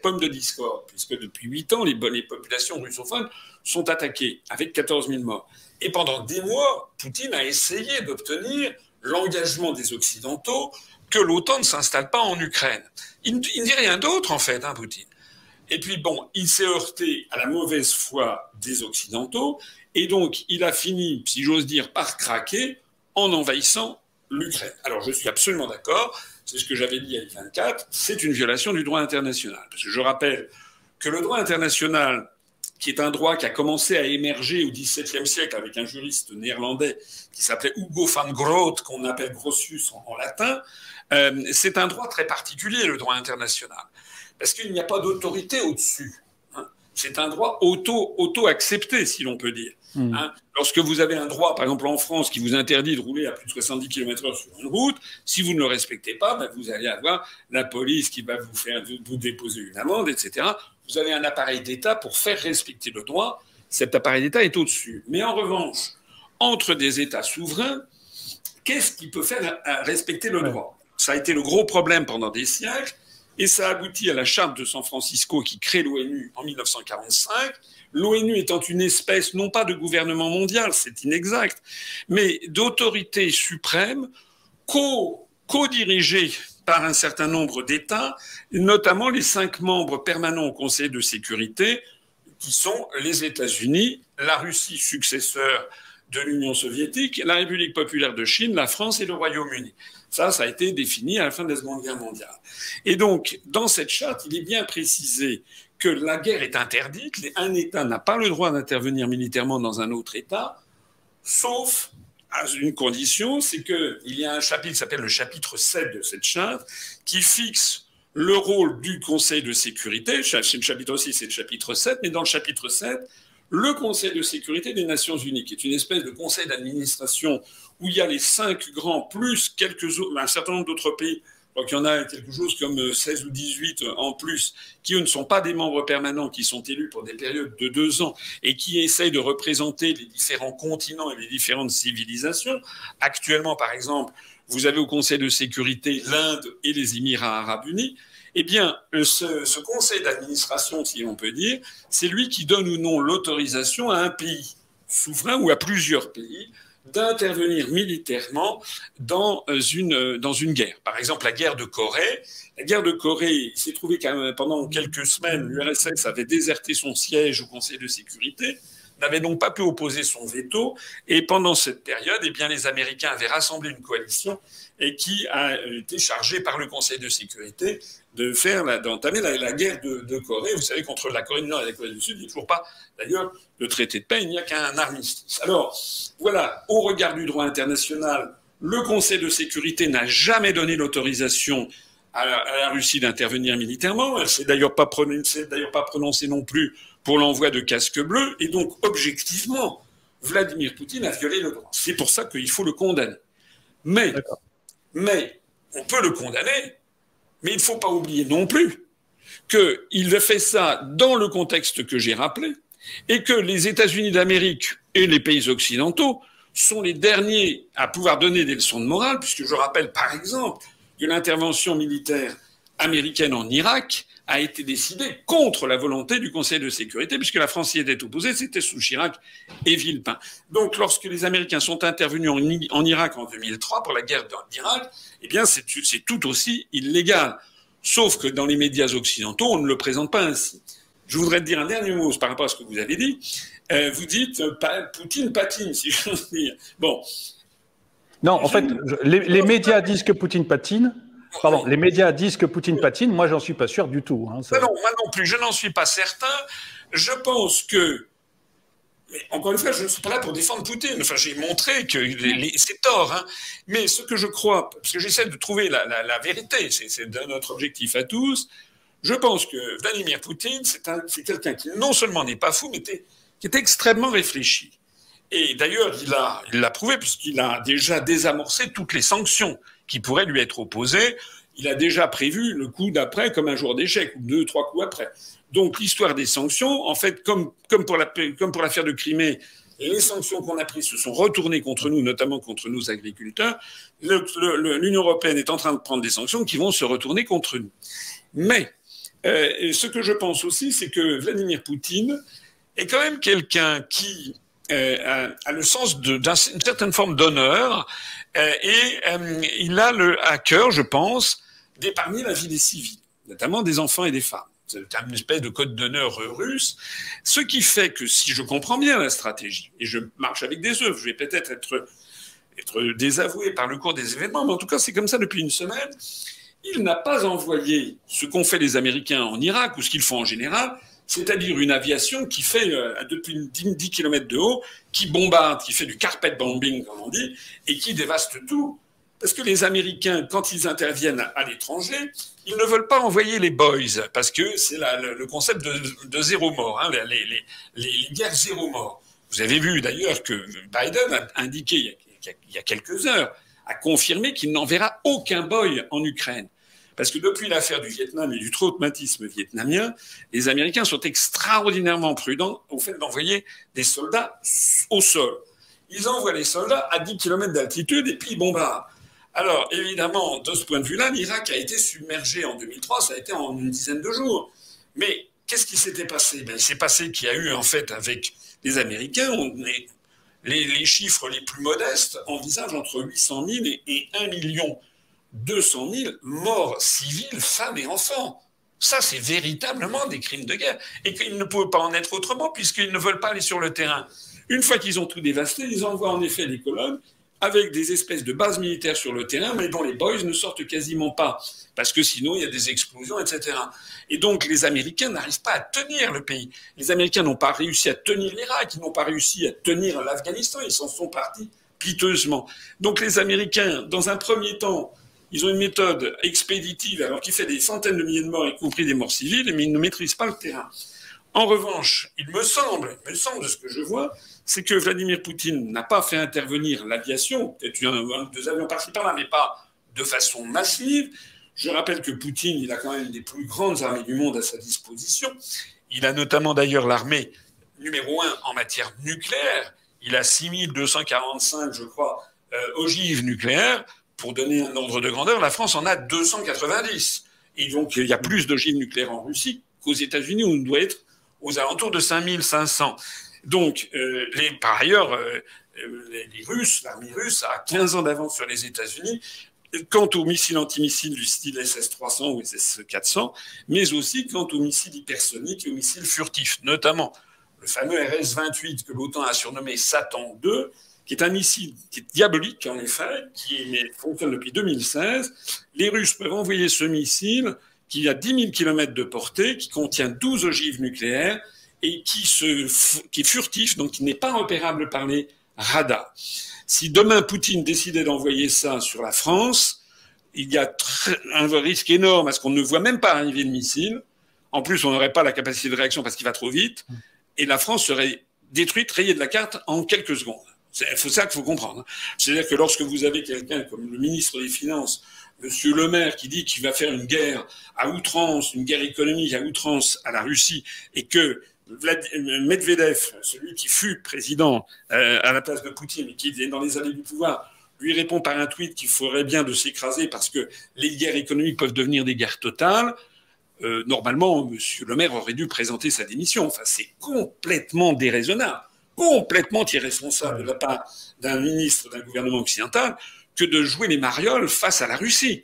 pomme de discorde, puisque depuis 8 ans, les populations russophones sont attaquées, avec 14 000 morts. Et pendant des mois, Poutine a essayé d'obtenir l'engagement des Occidentaux que l'OTAN ne s'installe pas en Ukraine. Il ne dit rien d'autre, en fait, hein, Poutine. Et puis, bon, il s'est heurté à la mauvaise foi des Occidentaux, et donc il a fini, si j'ose dire, par craquer en envahissant l'Ukraine. Alors, je suis absolument d'accord. C'est ce que j'avais dit à I24, c'est une violation du droit international. Parce que je rappelle que le droit international, qui est un droit qui a commencé à émerger au XVIIe siècle avec un juriste néerlandais qui s'appelait Hugo van Groot, qu'on appelle Grotius en latin, c'est un droit très particulier, le droit international. Parce qu'il n'y a pas d'autorité au-dessus. Hein. C'est un droit auto-accepté, si l'on peut dire. Hein. Lorsque vous avez un droit, par exemple en France, qui vous interdit de rouler à plus de 70 km/h sur une route, si vous ne le respectez pas, ben vous allez avoir la police qui va vous déposer une amende, etc. Vous avez un appareil d'État pour faire respecter le droit. Cet appareil d'État est au-dessus. Mais en revanche, entre des États souverains, qu'est-ce qui peut faire respecter le droit ? Ça a été le gros problème pendant des siècles, et ça aboutit à la charte de San Francisco qui crée l'ONU en 1945. L'ONU étant une espèce, non pas de gouvernement mondial, c'est inexact, mais d'autorité suprême co-dirigée par un certain nombre d'États, notamment les 5 membres permanents au Conseil de sécurité, qui sont les États-Unis, la Russie successeur de l'Union soviétique, la République populaire de Chine, la France et le Royaume-Uni. Ça a été défini à la fin de la Seconde Guerre mondiale. Et donc, dans cette charte, il est bien précisé que la guerre est interdite, un État n'a pas le droit d'intervenir militairement dans un autre État, sauf à une condition, c'est qu'il y a un chapitre qui s'appelle le chapitre 7 de cette charte, qui fixe le rôle du Conseil de sécurité. C'est le chapitre aussi, c'est le chapitre 7, mais dans le chapitre 7, le Conseil de sécurité des Nations Unies, qui est une espèce de conseil d'administration où il y a les 5 grands plus un certain nombre d'autres pays. Donc il y en a quelque chose comme 16 ou 18 en plus qui, eux, ne sont pas des membres permanents, qui sont élus pour des périodes de 2 ans et qui essayent de représenter les différents continents et les différentes civilisations. Actuellement, par exemple, vous avez au Conseil de sécurité l'Inde et les Émirats arabes unis. Eh bien, ce conseil d'administration, si on peut dire, c'est lui qui donne ou non l'autorisation à un pays souverain ou à plusieurs pays d'intervenir militairement dans une guerre. Par exemple, la guerre de Corée. La guerre de Corée, il s'est trouvé qu'à pendant quelques semaines, l'URSS avait déserté son siège au Conseil de sécurité, n'avait donc pas pu opposer son veto. Et pendant cette période, eh bien, les Américains avaient rassemblé une coalition et qui a été chargée par le Conseil de sécurité d'entamer la guerre de Corée. Vous savez, contre la Corée du Nord et la Corée du Sud, il n'y a toujours pas, d'ailleurs, de traité de paix, il n'y a qu'un armistice. Alors, voilà, au regard du droit international, le Conseil de sécurité n'a jamais donné l'autorisation à la Russie d'intervenir militairement. Elle s'est d'ailleurs pas prononcée non plus pour l'envoi de casques bleus. Et donc, objectivement, Vladimir Poutine a violé le droit. C'est pour ça qu'il faut le condamner. Mais on peut le condamner, mais il ne faut pas oublier non plus qu'il a fait ça dans le contexte que j'ai rappelé et que les États-Unis d'Amérique et les pays occidentaux sont les derniers à pouvoir donner des leçons de morale, puisque je rappelle par exemple que l'intervention militaire américaine en Irak a été décidée contre la volonté du Conseil de sécurité, puisque la France y était opposée, c'était sous Chirac et Villepin. Donc lorsque les Américains sont intervenus en Irak en 2003 pour la guerre d'Irak, eh bien c'est tout aussi illégal. Sauf que dans les médias occidentaux, on ne le présente pas ainsi. Je voudrais te dire un dernier mot par rapport à ce que vous avez dit. Vous dites Poutine patine, si je veux dire. Bon. Non, en fait, les médias disent que Poutine patine. Pardon, les médias disent que Poutine patine. Moi, j'en suis pas sûr du tout. Hein, non, moi non plus, je n'en suis pas certain. Je pense que, mais encore une fois, je ne suis pas là pour défendre Poutine. Enfin, j'ai montré que c'est tort. Hein. Mais ce que je crois, parce que j'essaie de trouver la vérité, c'est notre objectif à tous. Je pense que Vladimir Poutine, c'est quelqu'un qui non seulement n'est pas fou, mais qui est extrêmement réfléchi. Et d'ailleurs, il l'a prouvé puisqu'il a déjà désamorcé toutes les sanctions qui pourraient lui être opposées. Il a déjà prévu le coup d'après comme un jour d'échec, ou 2-3 coups après. Donc l'histoire des sanctions, en fait, comme pour l'affaire de Crimée, les sanctions qu'on a prises se sont retournées contre nous, notamment contre nos agriculteurs. L'Union européenne est en train de prendre des sanctions qui vont se retourner contre nous. Mais ce que je pense aussi, c'est que Vladimir Poutine est quand même quelqu'un qui a le sens d'une certaine forme d'honneur et il a à cœur, je pense, d'épargner la vie des civils, notamment des enfants et des femmes. C'est une espèce de code d'honneur russe, ce qui fait que si je comprends bien la stratégie, et je marche avec des œufs, je vais peut-être être désavoué par le cours des événements, mais en tout cas c'est comme ça depuis une semaine, il n'a pas envoyé ce qu'ont fait les Américains en Irak, ou ce qu'ils font en général, c'est-à-dire une aviation qui fait depuis 10 km de haut, qui bombarde, qui fait du carpet bombing, comme on dit, et qui dévaste tout. Parce que les Américains, quand ils interviennent à l'étranger, ils ne veulent pas envoyer les boys, parce que c'est le concept de zéro mort, hein, les guerres zéro mort. Vous avez vu d'ailleurs que Biden a indiqué il y a quelques heures, a confirmé qu'il n'enverra aucun boy en Ukraine. Parce que depuis l'affaire du Vietnam et du traumatisme vietnamien, les Américains sont extraordinairement prudents au fait d'envoyer des soldats au sol. Ils envoient les soldats à 10 km d'altitude et puis ils bombardent. Alors, évidemment, de ce point de vue-là, l'Irak a été submergé en 2003, ça a été en une dizaine de jours. Mais qu'est-ce qui s'était passé? Il s'est passé qu'il y a eu, en fait, avec les Américains, les chiffres les plus modestes envisagent entre 800 000 et 1 200 000 morts civiles, femmes et enfants. Ça, c'est véritablement des crimes de guerre. Et qu'ils ne pouvaient pas en être autrement, puisqu'ils ne veulent pas aller sur le terrain. Une fois qu'ils ont tout dévasté, ils envoient en effet des colonnes avec des espèces de bases militaires sur le terrain, mais dont les boys ne sortent quasiment pas, parce que sinon il y a des explosions, etc. Et donc les Américains n'arrivent pas à tenir le pays. Les Américains n'ont pas réussi à tenir l'Irak, ils n'ont pas réussi à tenir l'Afghanistan, ils s'en sont partis piteusement. Donc les Américains, dans un premier temps, ils ont une méthode expéditive, alors qui fait des centaines de milliers de morts, y compris des morts civiles, mais ils ne maîtrisent pas le terrain. En revanche, il me semble de ce que je vois, c'est que Vladimir Poutine n'a pas fait intervenir l'aviation, peut-être deux avions par-ci par-là, mais pas de façon massive. Je rappelle que Poutine, il a quand même des plus grandes armées du monde à sa disposition. Il a notamment d'ailleurs l'armée numéro 1 en matière nucléaire. Il a 6245, je crois, ogives nucléaires. Pour donner un ordre de grandeur, la France en a 290. Et donc, il y a plus d'ogives nucléaires en Russie qu'aux États-Unis, où on doit être aux alentours de 5500. Donc, par ailleurs, les Russes, l'armée russe a 15 ans d'avance sur les États-Unis quant aux missiles antimissiles du style SS-300 ou SS-400, mais aussi quant aux missiles hypersoniques et aux missiles furtifs, notamment le fameux RS-28 que l'OTAN a surnommé Satan II, qui est un missile qui est diabolique, en effet, qui fonctionne depuis 2016. Les Russes peuvent envoyer ce missile qui a 10 000 km de portée, qui contient 12 ogives nucléaires et qui est furtif, donc qui n'est pas repérable par les radars. Si demain Poutine décidait d'envoyer ça sur la France, il y a un risque énorme à ce qu'on ne voit même pas arriver le missile. En plus, on n'aurait pas la capacité de réaction parce qu'il va trop vite. Et la France serait détruite, rayée de la carte en quelques secondes. C'est ça qu'il faut comprendre. C'est-à-dire que lorsque vous avez quelqu'un comme le ministre des Finances, Monsieur Le Maire, qui dit qu'il va faire une guerre à outrance, une guerre économique à outrance à la Russie, et que Medvedev, celui qui fut président à la place de Poutine et qui est dans les allées du pouvoir, lui répond par un tweet qu'il faudrait bien de s'écraser parce que les guerres économiques peuvent devenir des guerres totales. Normalement, M. Le Maire aurait dû présenter sa démission. Enfin, c'est complètement déraisonnable, complètement irresponsable de la part d'un ministre d'un gouvernement occidental que de jouer les marioles face à la Russie.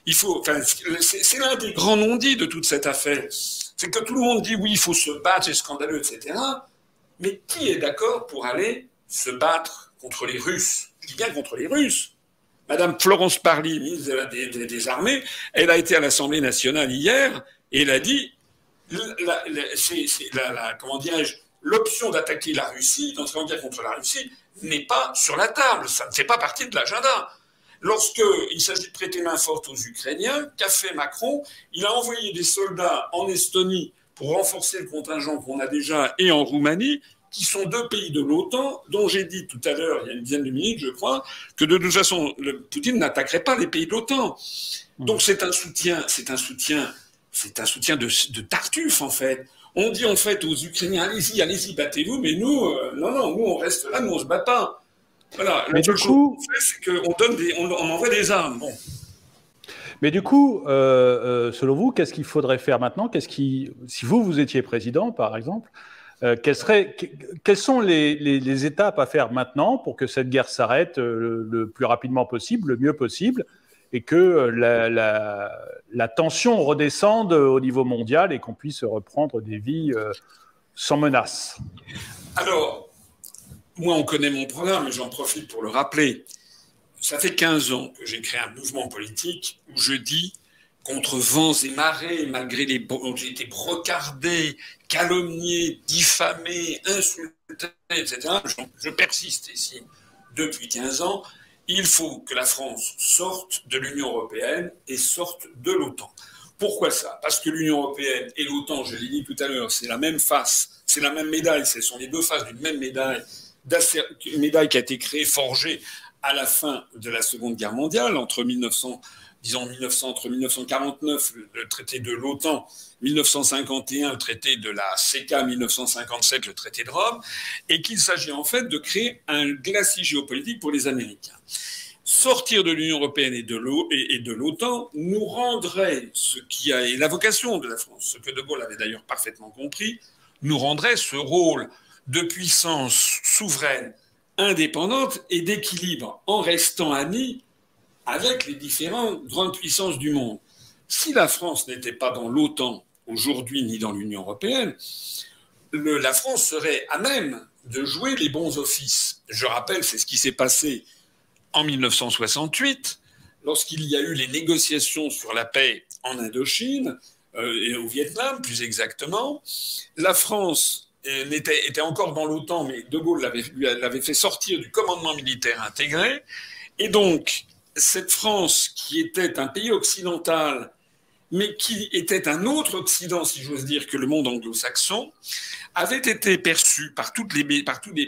C'est l'un des grands non-dits de toute cette affaire. C'est que tout le monde dit oui, il faut se battre, c'est scandaleux, etc. Mais qui est d'accord pour aller se battre contre les Russes? Je dis bien contre les Russes. Madame Florence Parly, ministre des Armées, elle a été à l'Assemblée nationale hier et elle a dit comment dirais-je, l'option d'attaquer la Russie, d'entrer en guerre contre la Russie, n'est pas sur la table. Ça ne fait pas partie de l'agenda. Lorsqu'il s'agit de prêter main forte aux Ukrainiens, qu'a fait Macron? Il a envoyé des soldats en Estonie pour renforcer le contingent qu'on a déjà et en Roumanie, qui sont deux pays de l'OTAN, dont j'ai dit tout à l'heure, il y a une dizaine de minutes, je crois, que de toute façon, Poutine n'attaquerait pas les pays de l'OTAN. Donc c'est un soutien de Tartuffe, en fait. On dit en fait aux Ukrainiens, allez-y, battez-vous, mais nous, non, nous on reste là, nous on se bat pas. Voilà. La seule chose qu'on fait, c'est qu'on envoie des armes. Bon. Mais du coup, selon vous, qu'est-ce qu'il faudrait faire maintenant? Si vous étiez président, par exemple, quelles sont les étapes à faire maintenant pour que cette guerre s'arrête le plus rapidement possible, le mieux possible, et que la tension redescende au niveau mondial et qu'on puisse reprendre des vies sans menace? Alors, moi, on connaît mon programme, et j'en profite pour le rappeler. Ça fait 15 ans que j'ai créé un mouvement politique où je dis contre vents et marées, malgré j'ai été brocardé, calomnié, diffamé, insulté, etc. Je persiste ici depuis 15 ans. Il faut que la France sorte de l'Union européenne et sorte de l'OTAN. Pourquoi ça? Parce que l'Union européenne et l'OTAN, je l'ai dit tout à l'heure, c'est la même face, c'est la même médaille, ce sont les deux faces d'une même médaille, une médaille qui a été créée, forgée à la fin de la Seconde Guerre mondiale, entre 1949, le traité de l'OTAN, 1951, le traité de la CECA, 1957, le traité de Rome, et qu'il s'agit en fait de créer un glacis géopolitique pour les Américains. Sortir de l'Union européenne et de l'OTAN nous rendrait, ce qui est la vocation de la France, ce que De Gaulle avait d'ailleurs parfaitement compris, nous rendrait ce rôle de puissance souveraine, indépendante et d'équilibre, en restant amis avec les différentes grandes puissances du monde. Si la France n'était pas dans l'OTAN aujourd'hui ni dans l'Union européenne, la France serait à même de jouer les bons offices. Je rappelle, c'est ce qui s'est passé en 1968, lorsqu'il y a eu les négociations sur la paix en Indochine, et au Vietnam plus exactement. La France était encore dans l'OTAN, mais De Gaulle l'avait fait sortir du commandement militaire intégré. Et donc, cette France, qui était un pays occidental, mais qui était un autre Occident, si j'ose dire, que le monde anglo-saxon, avait été perçue par toutes les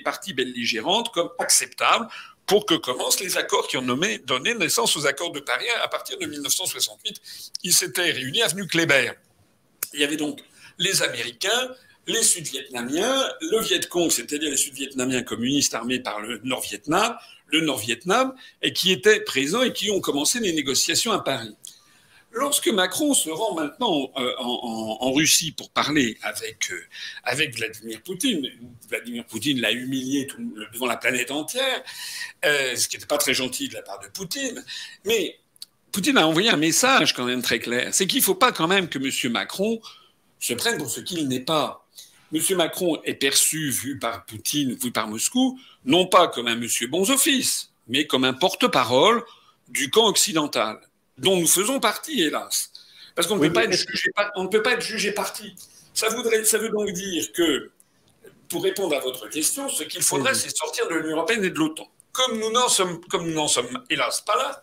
parties belligérantes comme acceptable pour que commencent les accords qui ont donné naissance aux accords de Paris à partir de 1968. Ils s'étaient réunis avenue Kléber. Il y avait donc les Américains, les Sud-Vietnamiens, le Viet Cong, c'est-à-dire les Sud-Vietnamiens communistes armés par le Nord-Vietnam, et qui étaient présents et qui ont commencé les négociations à Paris. Lorsque Macron se rend maintenant en Russie pour parler avec Vladimir Poutine l'a humilié devant la planète entière, ce qui n'était pas très gentil de la part de Poutine, mais Poutine a envoyé un message quand même très clair, c'est qu'il ne faut pas quand même que M. Macron se prenne pour ce qu'il n'est pas. M. Macron est perçu, vu par Poutine, vu par Moscou, non pas comme un monsieur bons offices, mais comme un porte-parole du camp occidental, dont nous faisons partie, hélas. Parce qu'on ne peut pas être jugé parti. Ça veut donc dire que, pour répondre à votre question, ce qu'il faudrait, c'est sortir de l'Union européenne et de l'OTAN. Comme nous n'en sommes, hélas, pas là,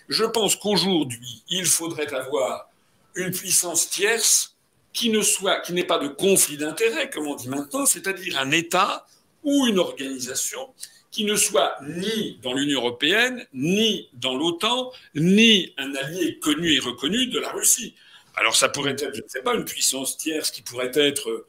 Je pense qu'aujourd'hui, il faudrait avoir une puissance tierce qui n'ait pas de conflit d'intérêts, comme on dit maintenant, c'est-à-dire un État ou une organisation qui ne soit ni dans l'Union européenne, ni dans l'OTAN, ni un allié connu et reconnu de la Russie. Alors ça pourrait être, je ne sais pas, une puissance tierce qui pourrait être,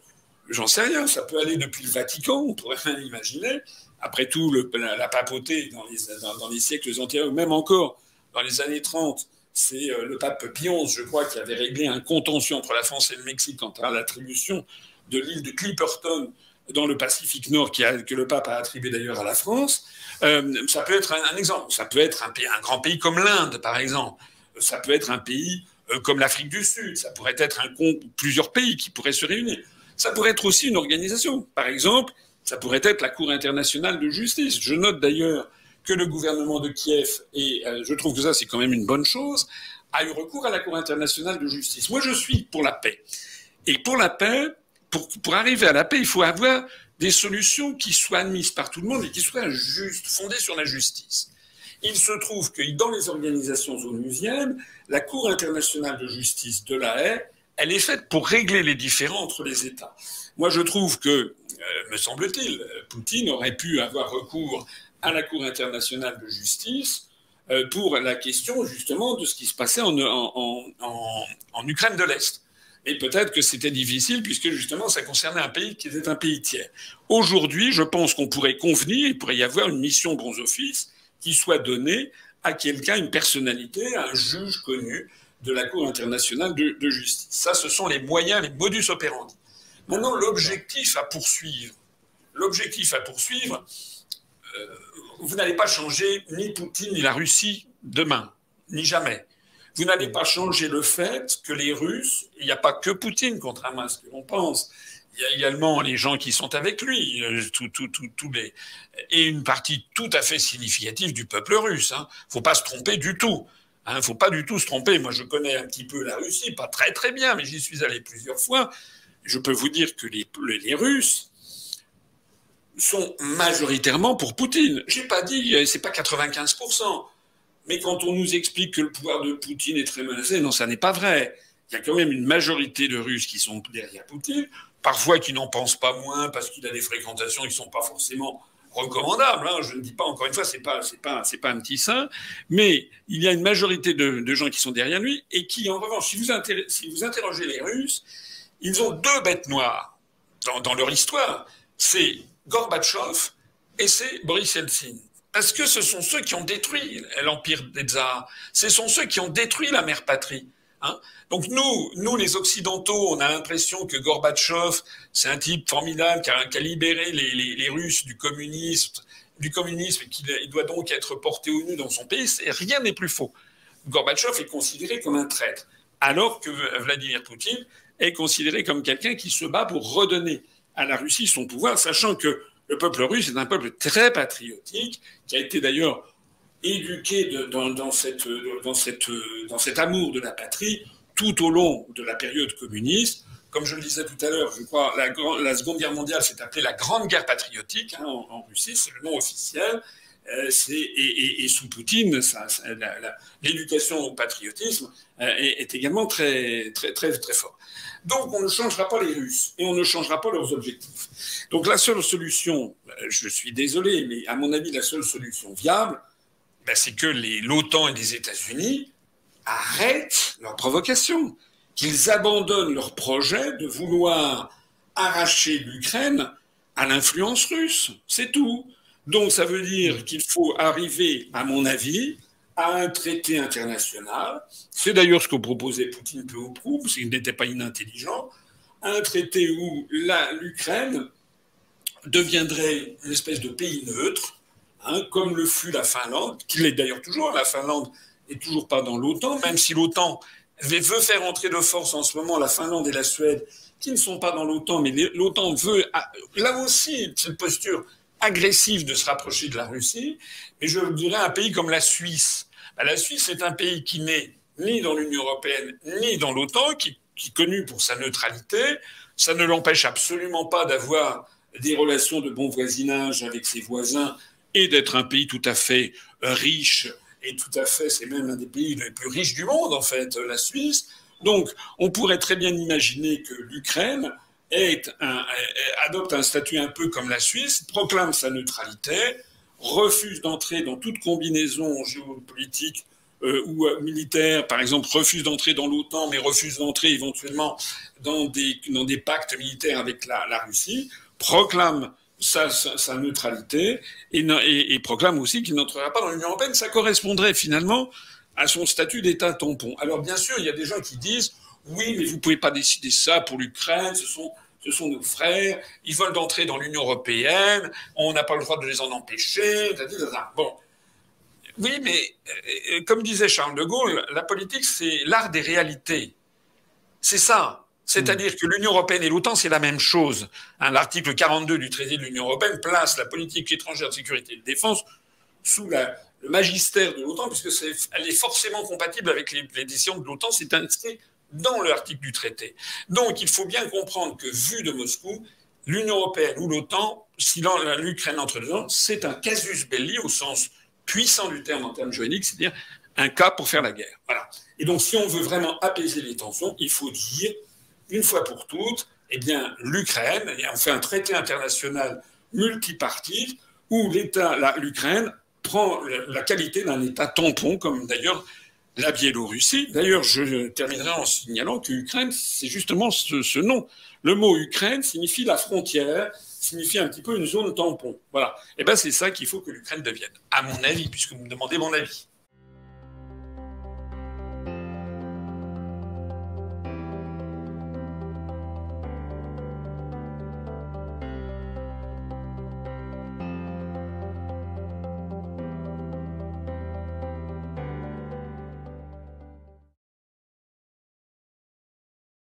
j'en sais rien, ça peut aller depuis le Vatican, on pourrait même imaginer. Après tout, la papauté dans les siècles antérieurs, même encore dans les années 30, c'est le pape Pie XI, je crois, qui avait réglé un contentieux entre la France et le Mexique quant à l'attribution de l'île de Clipperton dans le Pacifique Nord, que le pape a attribué d'ailleurs à la France. Ça peut être un exemple. Ça peut être un grand pays comme l'Inde, par exemple. Ça peut être un pays comme l'Afrique du Sud. Ça pourrait être plusieurs pays qui pourraient se réunir. Ça pourrait être aussi une organisation. Par exemple, ça pourrait être la Cour internationale de justice. Je note d'ailleurs que le gouvernement de Kiev, et je trouve que ça c'est quand même une bonne chose, a eu recours à la Cour internationale de justice. Moi je suis pour la paix. Et pour la paix, pour arriver à la paix, il faut avoir des solutions qui soient admises par tout le monde et qui soient justes, fondées sur la justice. Il se trouve que dans les organisations onusiennes, la Cour internationale de justice de La Haye, elle est faite pour régler les différends entre les États. Moi je trouve que, me semble-t-il, Poutine aurait pu avoir recours à la Cour internationale de justice pour la question justement de ce qui se passait en Ukraine de l'Est. Et peut-être que c'était difficile puisque justement ça concernait un pays qui était un pays tiers. Aujourd'hui, je pense qu'on pourrait convenir, il pourrait y avoir une mission bons office qui soit donnée à quelqu'un, une personnalité, à un juge connu de la Cour internationale de justice. Ça, ce sont les moyens, les modus operandi. Maintenant, l'objectif à poursuivre, vous n'allez pas changer ni Poutine ni la Russie demain, ni jamais. Vous n'allez pas changer le fait que les Russes, il n'y a pas que Poutine, contrairement à ce que l'on pense. Il y a également les gens qui sont avec lui, et une partie tout à fait significative du peuple russe. Hein. Faut pas se tromper du tout. Hein, faut pas du tout se tromper. Moi, je connais un petit peu la Russie, pas très très bien, mais j'y suis allé plusieurs fois. Je peux vous dire que les Russes sont majoritairement pour Poutine. J'ai pas dit, c'est pas 95%. Mais quand on nous explique que le pouvoir de Poutine est très menacé, non, ça n'est pas vrai. Il y a quand même une majorité de Russes qui sont derrière Poutine, parfois qui n'en pensent pas moins parce qu'il a des fréquentations qui ne sont pas forcément recommandables. Hein. Je ne dis pas, encore une fois, c'est pas un petit saint, mais il y a une majorité de gens qui sont derrière lui et qui, en revanche, si vous interrogez les Russes, ils ont deux bêtes noires dans leur histoire. C'est Gorbatchev et c'est Boris Yeltsin. Parce que ce sont ceux qui ont détruit l'empire des tsars. Ce sont ceux qui ont détruit la mère patrie. Hein. Donc nous, les Occidentaux, on a l'impression que Gorbatchev, c'est un type formidable qui a libéré les Russes du communisme et qu'il doit donc être porté au nu dans son pays. Rien n'est plus faux. Gorbatchev est considéré comme un traître, alors que Vladimir Poutine est considéré comme quelqu'un qui se bat pour redonner à la Russie son pouvoir, sachant que le peuple russe est un peuple très patriotique, qui a été d'ailleurs éduqué dans cet amour de la patrie tout au long de la période communiste. Comme je le disais tout à l'heure, je crois la Seconde Guerre mondiale s'est appelée la Grande Guerre patriotique hein, en Russie, c'est le nom officiel. Et sous Poutine, l'éducation au patriotisme est également très, très, très, très fort. Donc, on ne changera pas les Russes et on ne changera pas leurs objectifs. Donc, la seule solution, je suis désolé, mais à mon avis, la seule solution viable, c'est que l'OTAN et les États-Unis arrêtent leur provocation, qu'ils abandonnent leur projet de vouloir arracher l'Ukraine à l'influence russe. C'est tout. Donc, ça veut dire qu'il faut arriver, à mon avis, à un traité international. C'est d'ailleurs ce que proposait Poutine peu ou prou, parce qu'il n'était pas inintelligent. Un traité où l'Ukraine deviendrait une espèce de pays neutre, hein, comme le fut la Finlande, qui l'est d'ailleurs toujours. La Finlande n'est toujours pas dans l'OTAN, même si l'OTAN veut faire entrer de force en ce moment la Finlande et la Suède, qui ne sont pas dans l'OTAN, mais l'OTAN veut, là aussi, cette posture agressive de se rapprocher de la Russie, mais je dirais un pays comme la Suisse. La Suisse est un pays qui n'est ni dans l'Union européenne, ni dans l'OTAN, qui est connu pour sa neutralité. Ça ne l'empêche absolument pas d'avoir des relations de bon voisinage avec ses voisins et d'être un pays tout à fait riche et tout à fait, c'est même un des pays les plus riches du monde, en fait, la Suisse. Donc, on pourrait très bien imaginer que l'Ukraine adopte un statut un peu comme la Suisse, proclame sa neutralité, refuse d'entrer dans toute combinaison géopolitique ou militaire, par exemple, refuse d'entrer dans l'OTAN, mais refuse d'entrer éventuellement dans des pactes militaires avec la Russie, proclame sa neutralité et proclame aussi qu'il n'entrera pas dans l'Union européenne. Ça correspondrait finalement à son statut d'État tampon. Alors bien sûr, il y a des gens qui disent oui, mais vous ne pouvez pas décider ça pour l'Ukraine, ce sont nos frères, ils veulent entrer dans l'Union européenne, on n'a pas le droit de les en empêcher. Bon, oui, mais comme disait Charles de Gaulle, la politique, c'est l'art des réalités. C'est ça. C'est-à-dire que l'Union européenne et l'OTAN, c'est la même chose. Hein, l'article 42 du traité de l'Union européenne place la politique étrangère de sécurité et de défense sous le magistère de l'OTAN, puisque elle est forcément compatible avec les décisions de l'OTAN. C'est inscrit dans l'article du traité. Donc, il faut bien comprendre que, vu de Moscou, l'Union européenne ou l'OTAN, si l'Ukraine entre dedans, c'est un casus belli au sens puissant du terme en termes juridiques, c'est-à-dire un cas pour faire la guerre. Voilà. Et donc, si on veut vraiment apaiser les tensions, il faut dire, une fois pour toutes, eh bien, l'Ukraine, on fait un traité international multipartite où l'Ukraine prend la qualité d'un État tampon, comme d'ailleurs la Biélorussie. D'ailleurs, je terminerai en signalant que Ukraine, c'est justement ce nom. Le mot Ukraine signifie la frontière, signifie un petit peu une zone tampon. Voilà. Et bien, c'est ça qu'il faut que l'Ukraine devienne, à mon avis, puisque vous me demandez mon avis.